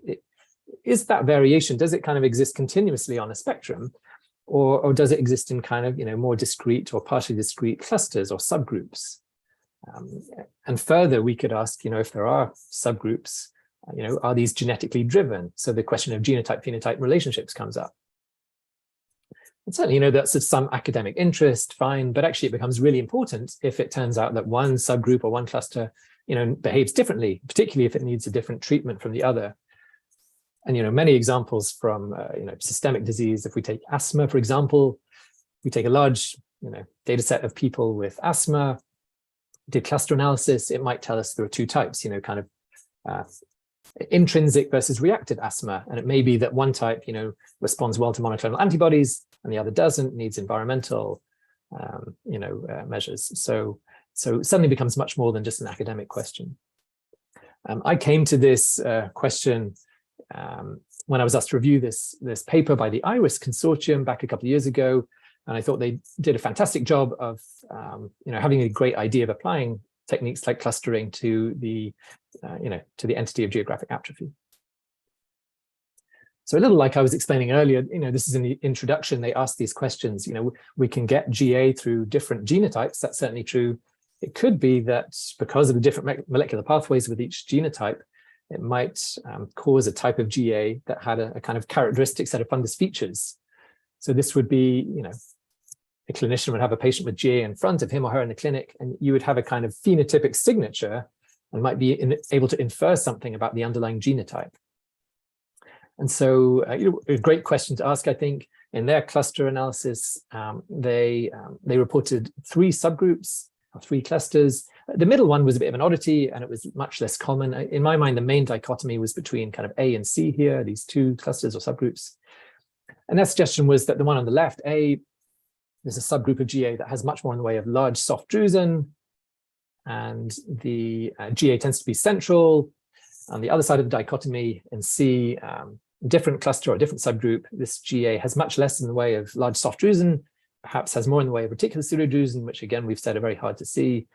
is that variation, does it kind of exist continuously on a spectrum, or does it exist in kind of, more discrete or partially discrete clusters or subgroups? And further, we could ask, if there are subgroups, are these genetically driven? So the question of genotype-phenotype relationships comes up. And certainly, that's of some academic interest, fine, but actually it becomes really important if it turns out that one subgroup or one cluster, behaves differently, particularly if it needs a different treatment from the other. And, many examples from, systemic disease, if we take asthma, for example, we take a large, data set of people with asthma, did cluster analysis, it might tell us there are two types, kind of intrinsic versus reactive asthma. And it may be that one type, responds well to monoclonal antibodies and the other doesn't, needs environmental, measures. So it suddenly becomes much more than just an academic question. I came to this question when I was asked to review this paper by the IRIS consortium back a couple of years ago. And I thought they did a fantastic job of, having a great idea of applying techniques like clustering to the, to the entity of geographic atrophy. So a little like I was explaining earlier, this is in the introduction, they asked these questions, we can get GA through different genotypes. That's certainly true. It could be that because of the different molecular pathways with each genotype, it might cause a type of GA that had a kind of characteristic set of fundus features. So this would be, a clinician would have a patient with GA in front of him or her in the clinic, and you would have a kind of phenotypic signature and might be able to infer something about the underlying genotype. And so a great question to ask, I think. In their cluster analysis, they reported 3 subgroups or 3 clusters. The middle one was a bit of an oddity, and it was much less common. In my mind, the main dichotomy was between kind of A and C here, these 2 clusters or subgroups. And their suggestion was that the one on the left, A, there's a subgroup of GA that has much more in the way of large soft drusen, and the GA tends to be central. On the other side of the dichotomy, in C, different cluster or different subgroup, this GA has much less in the way of large soft drusen, perhaps has more in the way of reticular pseudo-drusen, which again, we've said are very hard to see,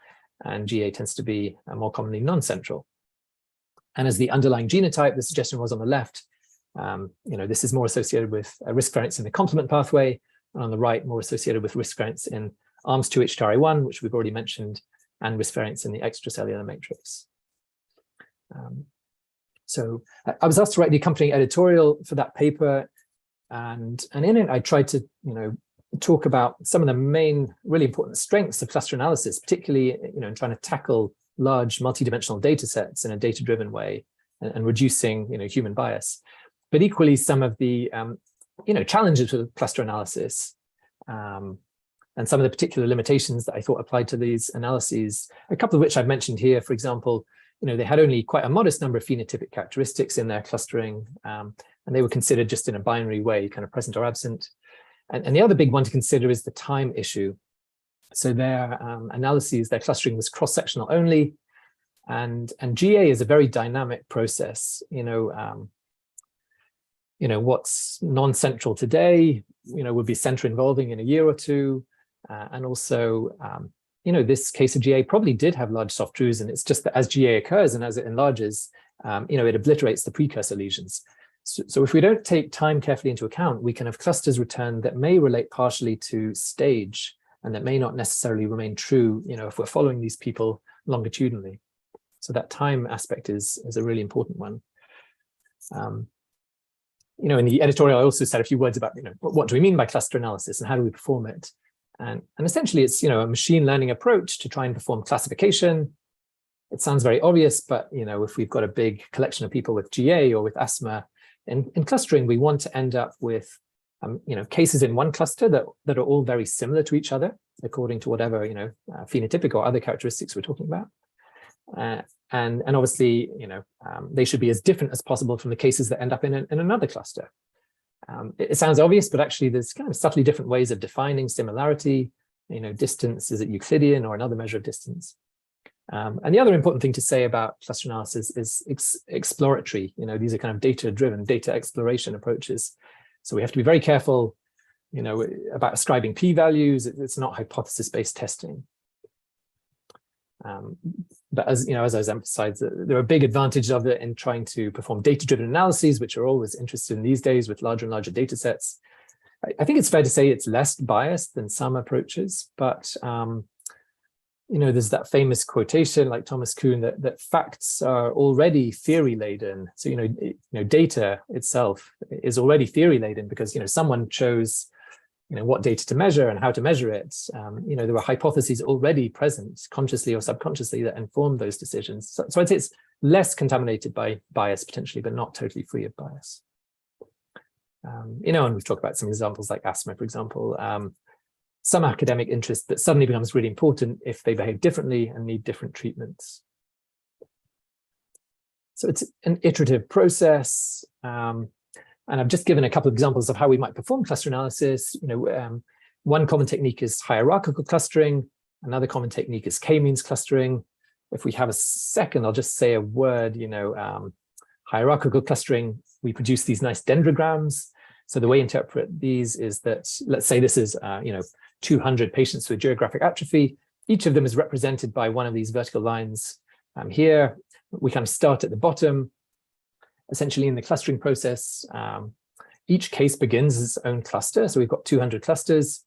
and GA tends to be more commonly non-central. And as the underlying genotype, the suggestion was on the left, this is more associated with risk variants in the complement pathway, and on the right, more associated with risk variants in ARMS2-HTRA1, which we've already mentioned, and risk variants in the extracellular matrix. So I was asked to write the accompanying editorial for that paper, and in it, I tried to, talk about some of the main really important strengths of cluster analysis, particularly, in trying to tackle large multidimensional data sets in a data-driven way and reducing, human bias. But equally, some of the, challenges with cluster analysis and some of the particular limitations that I thought applied to these analyses, a couple of which I've mentioned here. For example, they had only quite a modest number of phenotypic characteristics in their clustering, and they were considered just in a binary way, kind of present or absent. And the other big one to consider is the time issue. So their analyses, their clustering was cross-sectional only, and GA is a very dynamic process. What's non-central today, would be center involving in a year or two, and also, this case of GA probably did have large soft drusen. It's just that as GA occurs and as it enlarges, it obliterates the precursor lesions. So if we don't take time carefully into account, we can have clusters return that may relate partially to stage and that may not necessarily remain true, if we're following these people longitudinally. So that time aspect is a really important one. In the editorial, I also said a few words about, what do we mean by cluster analysis and how do we perform it? And essentially it's, a machine learning approach to try and perform classification, It sounds very obvious, but if we've got a big collection of people with GA or with asthma, in clustering, we want to end up with cases in one cluster that are all very similar to each other, according to whatever phenotypic or other characteristics we're talking about. And obviously, they should be as different as possible from the cases that end up in another cluster. It sounds obvious, but actually there's kind of subtly different ways of defining similarity. Distance, is it Euclidean or another measure of distance? And the other important thing to say about cluster analysis is exploratory. These are kind of data-driven, data exploration approaches. So we have to be very careful, about ascribing p-values. It's not hypothesis-based testing. But as I was emphasized, there are big advantages of it in trying to perform data-driven analyses, which are always interested in these days with larger and larger data sets. I think it's fair to say it's less biased than some approaches, but there's that famous quotation like Thomas Kuhn that facts are already theory laden. So data itself is already theory laden because someone chose what data to measure and how to measure it. There were hypotheses already present, consciously or subconsciously, that informed those decisions. So I'd say it's less contaminated by bias potentially, but not totally free of bias. And we've talked about some examples like asthma, for example. Some academic interest that suddenly becomes really important if they behave differently and need different treatments. So it's an iterative process. And I've just given a couple of examples of how we might perform cluster analysis. One common technique is hierarchical clustering. Another common technique is k-means clustering. If we have a second, I'll just say a word. Hierarchical clustering, we produce these nice dendrograms. So the way to interpret these is that, let's say this is 200 patients with geographic atrophy. Each of them is represented by one of these vertical lines here. We kind of start at the bottom. Essentially, in the clustering process, each case begins as its own cluster. So we've got 200 clusters.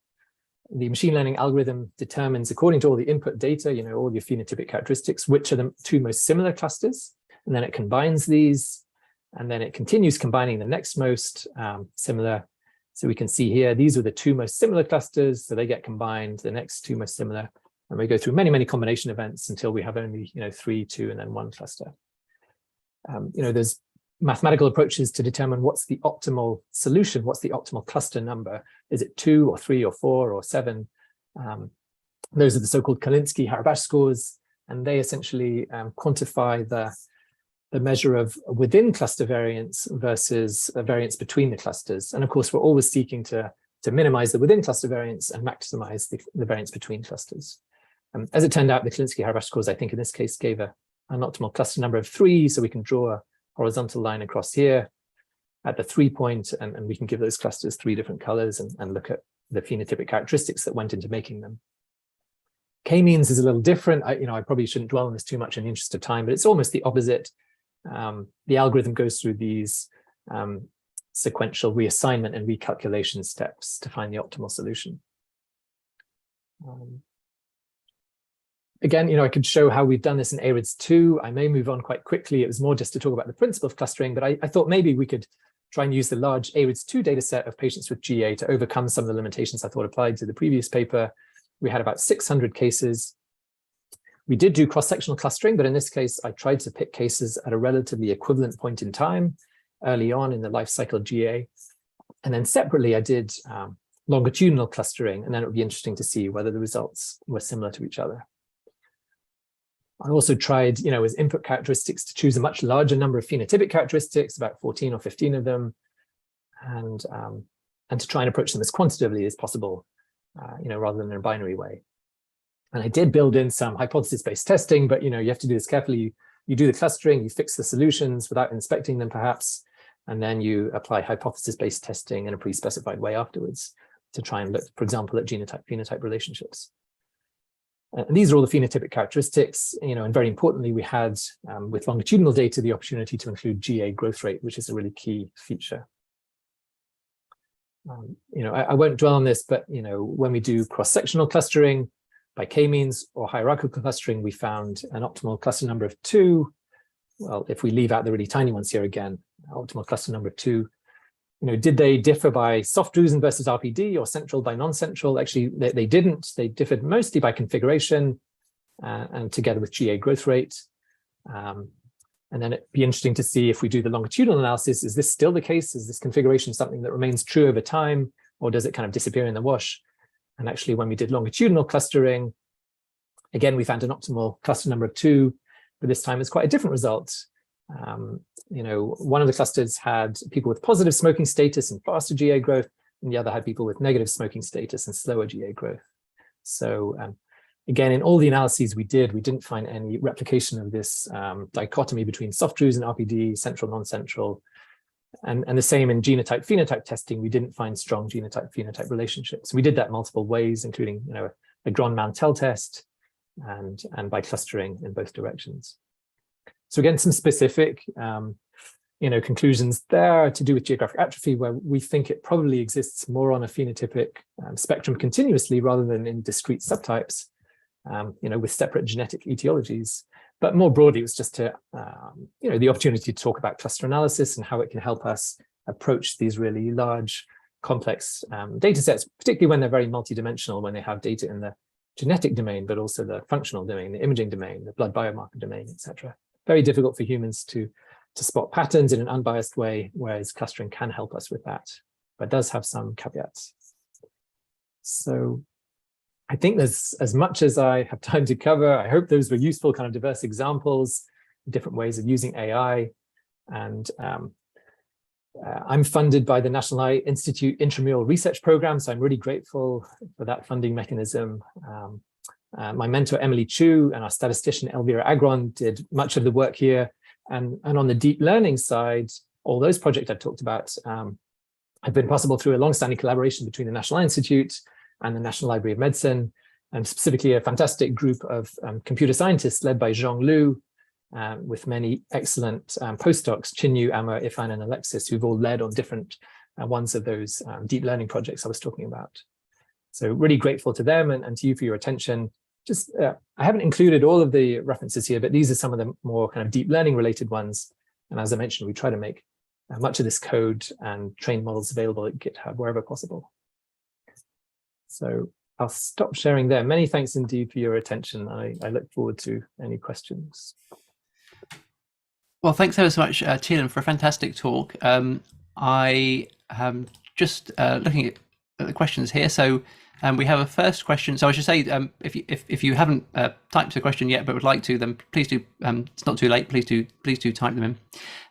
The machine learning algorithm determines, according to all the input data, all your phenotypic characteristics, which are the two most similar clusters. And then it combines these, and then it continues combining the next most similar. So we can see here, these are the two most similar clusters. So they get combined, the next two most similar. And we go through many, many combination events until we have only 3, 2, and then 1 cluster. There's mathematical approaches to determine what's the optimal solution, what's the optimal cluster number. Is it 2 or 3 or 4 or 7? Those are the so-called Kalinski-Harabash scores, and they essentially quantify the measure of within cluster variance versus a variance between the clusters. And of course, we're always seeking to minimize the within cluster variance and maximize the variance between clusters. As it turned out, the Kalinski-Harabash scores, I think in this case, gave an optimal cluster number of 3, so we can draw a horizontal line across here at the 3 point, and we can give those clusters 3 different colors and look at the phenotypic characteristics that went into making them. K-means is a little different. I probably shouldn't dwell on this too much in the interest of time, but it's almost the opposite. The algorithm goes through these sequential reassignment and recalculation steps to find the optimal solution. Again, I could show how we've done this in ARIDS2. I may move on quite quickly. It was more just to talk about the principle of clustering, but I thought maybe we could try and use the large ARIDS2 data set of patients with GA to overcome some of the limitations I thought applied to the previous paper. We had about 600 cases. We did do cross-sectional clustering, but in this case, I tried to pick cases at a relatively equivalent point in time, early on in the life cycle of GA. And then separately, I did longitudinal clustering, and then it would be interesting to see whether the results were similar to each other. I also tried, as input characteristics to choose a much larger number of phenotypic characteristics, about 14 or 15 of them, and to try and approach them as quantitatively as possible, rather than in a binary way. And I did build in some hypothesis-based testing, but you have to do this carefully. You do the clustering, you fix the solutions without inspecting them perhaps, and then you apply hypothesis-based testing in a pre-specified way afterwards to try and look, for example, at genotype-phenotype relationships. And these are all the phenotypic characteristics, and very importantly, we had, with longitudinal data, the opportunity to include GA growth rate, which is a really key feature. I won't dwell on this, but, when we do cross-sectional clustering by k-means or hierarchical clustering, we found an optimal cluster number of 2. Well, if we leave out the really tiny ones here again, optimal cluster number of 2. Did they differ by soft-drusen versus RPD or central by non-central? Actually, they didn't. They differed mostly by configuration and together with GA growth rate. And then it'd be interesting to see if we do the longitudinal analysis, is this still the case? Is this configuration something that remains true over time, or does it kind of disappear in the wash? And actually, when we did longitudinal clustering, again, we found an optimal cluster number of 2, but this time it's quite a different result. One of the clusters had people with positive smoking status and faster GA growth, and the other had people with negative smoking status and slower GA growth. So again, in all the analyses we didn't find any replication of this dichotomy between soft-drusen RPD, central, non-central. And the same in genotype-phenotype testing, we didn't find strong genotype-phenotype relationships. We did that multiple ways, including a Grand-Mantell test and by clustering in both directions. So again, some specific conclusions there to do with geographic atrophy, where we think it probably exists more on a phenotypic spectrum continuously rather than in discrete subtypes, with separate genetic etiologies. But more broadly, it was just to, the opportunity to talk about cluster analysis and how it can help us approach these really large, complex data sets, particularly when they're very multidimensional, when they have data in the genetic domain, but also the functional domain, the imaging domain, the blood biomarker domain, etc. Very difficult for humans to spot patterns in an unbiased way, whereas clustering can help us with that, but does have some caveats. So I think there's as much as I have time to cover. I hope those were useful, kind of diverse examples, different ways of using AI. And I'm funded by the National Eye Institute Intramural Research Program, so I'm really grateful for that funding mechanism. My mentor, Emily Chu, and our statistician, Elvira Agron, did much of the work here. And on the deep learning side, all those projects I've talked about have been possible through a long-standing collaboration between the National Eye Institute and the National Library of Medicine, and specifically a fantastic group of computer scientists led by Zhong Liu, with many excellent postdocs, Chinyu, Amar, Ifan, and Alexis, who've all led on different ones of those deep learning projects I was talking about. So really grateful to them and to you for your attention. Just, I haven't included all of the references here, but these are some of the more kind of deep learning related ones. And as I mentioned, we try to make much of this code and trained models available at GitHub wherever possible. So I'll stop sharing there. Many thanks indeed for your attention. I look forward to any questions. Well, thanks ever so much, Tielan, for a fantastic talk. I am just looking at the questions here. So we have a first question. So I should say, if you haven't typed the question yet but would like to, then please do. It's not too late. Please do type them in,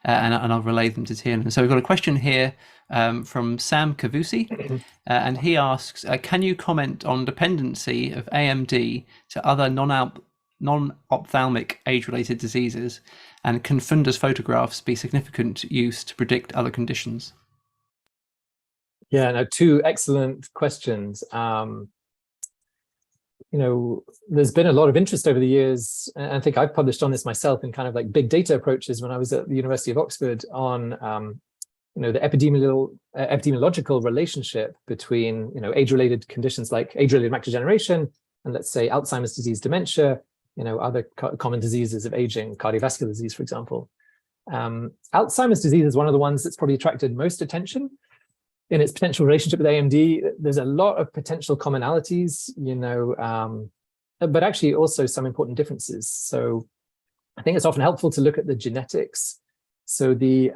and I'll relay them to Tielan. So we've got a question here from Sam Kavusi, and he asks, can you comment on dependency of AMD to other non-ophthalmic age-related diseases, and can fundus photographs be significant use to predict other conditions? Yeah, no, 2 excellent questions. There's been a lot of interest over the years, and I think I've published on this myself in kind of like big data approaches when I was at the University of Oxford on, the epidemiological relationship between, age-related conditions like age-related macular degeneration and, let's say, Alzheimer's disease, dementia, other common diseases of aging, cardiovascular disease, for example. Alzheimer's disease is one of the ones that's probably attracted most attention in its potential relationship with AMD. There's a lot of potential commonalities, but actually also some important differences. So I think it's often helpful to look at the genetics. So the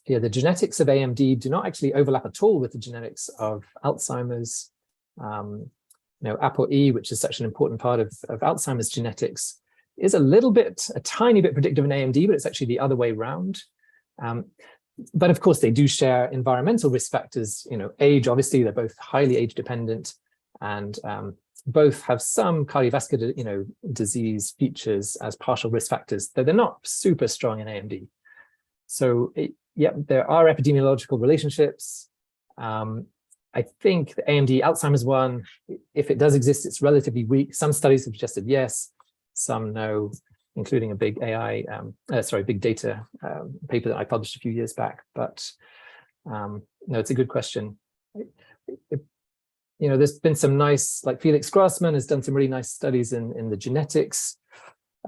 genetics of AMD do not actually overlap at all with the genetics of Alzheimer's. ApoE, which is such an important part of Alzheimer's genetics, is a tiny bit predictive in AMD, but it's actually the other way around. But of course, they do share environmental risk factors. Age, obviously, they're both highly age dependent, and both have some cardiovascular, disease features as partial risk factors, though they're not super strong in AMD. So, there are epidemiological relationships. I think the AMD Alzheimer's one, if it does exist, it's relatively weak. Some studies have suggested yes, some no, including a big big data paper that I published a few years back. But no, it's a good question. There's been some nice, like Felix Grassman has done some really nice studies in the genetics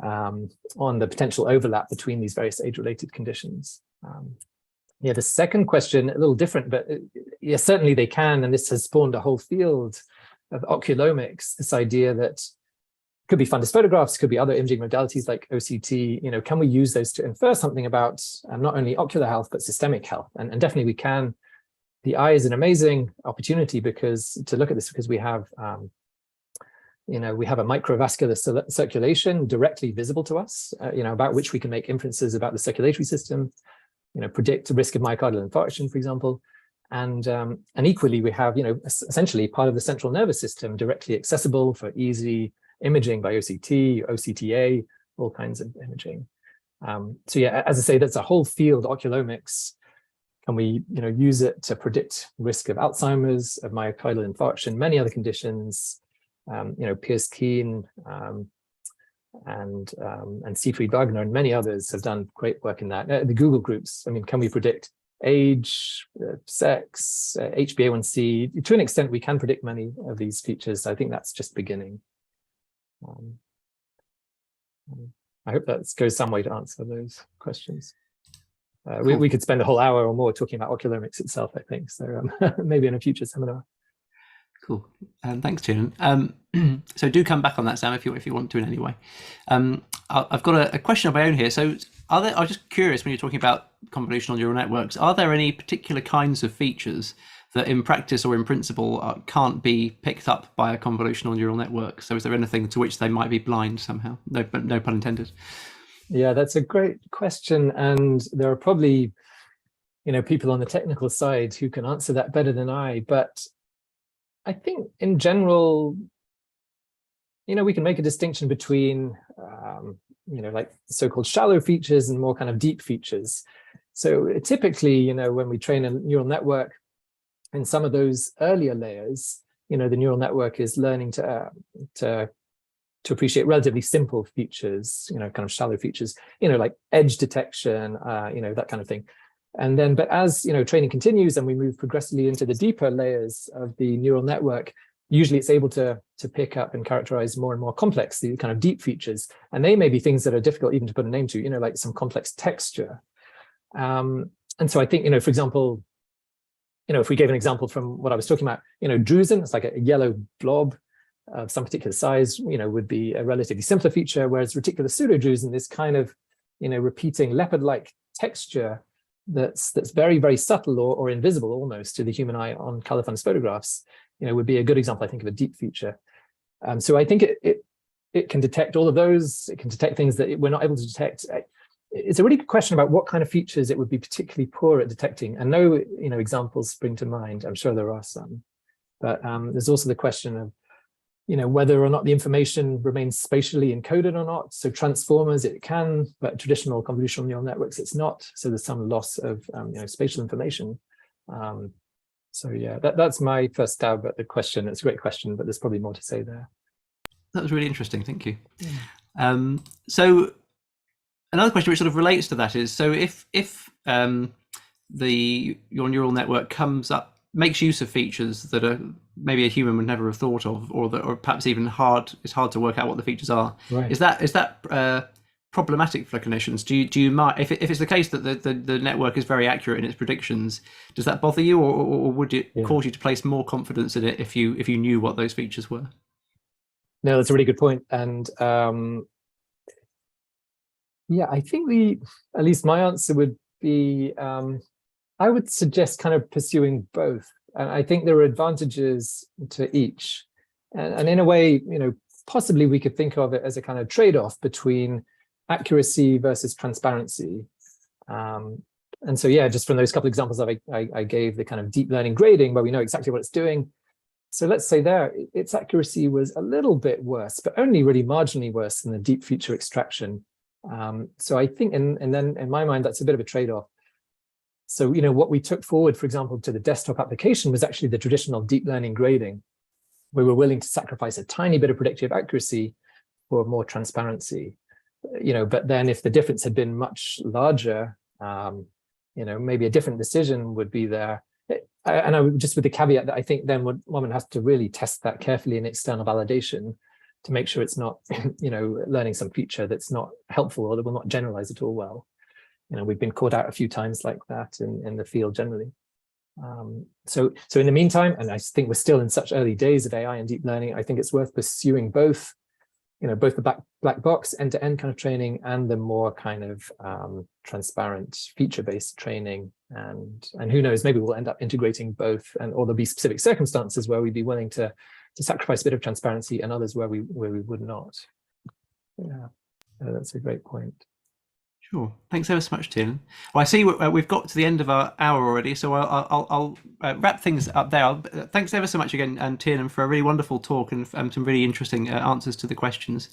on the potential overlap between these various age-related conditions. The second question, a little different, but certainly they can, and this has spawned a whole field of oculomics, this idea that could be fundus photographs, could be other imaging modalities like OCT. You know, can we use those to infer something about not only ocular health, but systemic health? And definitely we can. The eye is an amazing opportunity to look at this, because we have, you know, we have a microvascular circulation directly visible to us, you know, about which we can make inferences about the circulatory system, you know, predict the risk of myocardial infarction, for example. And equally, we have, you know, essentially part of the central nervous system directly accessible for easy imaging by OCT, OCTA, all kinds of imaging. So yeah, as I say, that's a whole field, oculomics. Can we, you know, use it to predict risk of Alzheimer's, of myocardial infarction, many other conditions? You know, Piers Keen and Siegfried Wagner and many others have done great work in that. The Google groups, I mean, can we predict age, sex, HbA1c? To an extent, we can predict many of these features. I think that's just beginning. I hope that goes some way to answer those questions. Cool. We could spend a whole hour or more talking about oculomics itself, I think. So maybe in a future seminar. Cool. Thanks, Tiernan. So do come back on that, Sam, if you want to in any way. I've got a question of my own here. So I was just curious, when you're talking about convolutional neural networks, are there any particular kinds of features that in practice or in principle can't be picked up by a convolutional neural network? So is there anything to which they might be blind somehow? No pun intended. Yeah, that's a great question. And there are probably, you know, people on the technical side who can answer that better than I. But I think in general, you know, we can make a distinction between, you know, like so-called shallow features and more kind of deep features. So typically, you know, when we train a neural network, in some of those earlier layers, you know, the neural network is learning to appreciate relatively simple features, you know, kind of shallow features, you know, like edge detection, you know, that kind of thing. And then, but as, you know, training continues and we move progressively into the deeper layers of the neural network, usually it's able to pick up and characterize more and more complex, the kind of deep features. And they may be things that are difficult even to put a name to, you know, like some complex texture. And so I think, you know, for example, you know, if we gave an example from what I was talking about, you know, drusen, it's like a yellow blob of some particular size, you know, would be a relatively simpler feature, whereas reticular pseudo-drusen, this kind of, you know, repeating leopard-like texture that's very, very subtle or invisible almost to the human eye on color fundus photographs, you know, would be a good example, I think, of a deep feature. So I think it can detect all of those. It can detect things that we're not able to detect. It's a really good question about what kind of features it would be particularly poor at detecting. And no, you know, examples spring to mind. I'm sure there are some, but there's also the question of, you know, whether or not the information remains spatially encoded or not. So transformers, it can, but traditional convolutional neural networks, it's not. So there's some loss of, you know, spatial information. So yeah, that's my first stab at the question. It's a great question, but there's probably more to say there. That was really interesting. Thank you. So another question which sort of relates to that is, so if your neural network comes up, makes use of features that are maybe a human would never have thought of, or perhaps even it's hard to work out what the features are. Right. Is that problematic for clinicians? Do you mind if it's the case that the network is very accurate in its predictions? Does that bother you, or would it cause you to place more confidence in it if you knew what those features were? No, that's a really good point. And yeah, I think at least my answer would be, I would suggest kind of pursuing both. And I think there are advantages to each. And in a way, you know, possibly we could think of it as a kind of trade-off between accuracy versus transparency. And so, yeah, just from those couple of examples that I gave, the kind of deep learning grading where we know exactly what it's doing. So let's say there, its accuracy was a little bit worse, but only really marginally worse than the deep feature extraction. So I think, and then in my mind, that's a bit of a trade-off. So, you know, what we took forward, for example, to the desktop application was actually the traditional deep learning grading. We were willing to sacrifice a tiny bit of predictive accuracy for more transparency, you know, but then if the difference had been much larger, you know, maybe a different decision would be there. And I would just with the caveat that I think then one would have to really test that carefully in external validation to make sure it's not, you know, learning some feature that's not helpful or that will not generalize at all well. You know, we've been caught out a few times like that in the field generally. So in the meantime, and I think we're still in such early days of AI and deep learning, I think it's worth pursuing both. both the black box end-to-end kind of training and the more kind of transparent feature-based training. And who knows, maybe we'll end up integrating both, or there'll be specific circumstances where we'd be willing to sacrifice a bit of transparency and others where we would not. Yeah, that's a great point. Sure. Thanks ever so much, Tiernan. Well, I see we've got to the end of our hour already, so I'll wrap things up there. Thanks ever so much again, Tiernan, for a really wonderful talk and some really interesting answers to the questions.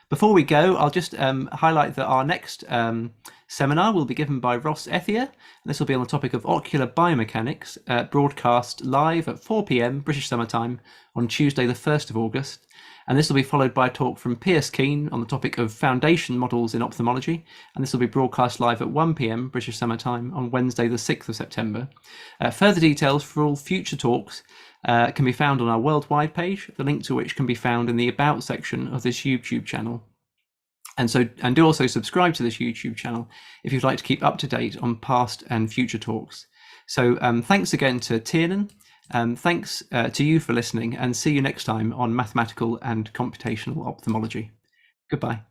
Before we go, I'll just highlight that our next seminar will be given by Ross Ethier, and this will be on the topic of ocular biomechanics, broadcast live at 4 p.m. British Summer Time on Tuesday, the 1st of August. And this will be followed by a talk from Piers Keane on the topic of foundation models in ophthalmology. And this will be broadcast live at 1 p.m. British Summer Time on Wednesday, the 6th of September. Further details for all future talks can be found on our worldwide page, the link to which can be found in the About section of this YouTube channel. And do also subscribe to this YouTube channel if you'd like to keep up to date on past and future talks. So thanks again to Tiernan. Thanks to you for listening, and see you next time on Mathematical and Computational Ophthalmology. Goodbye.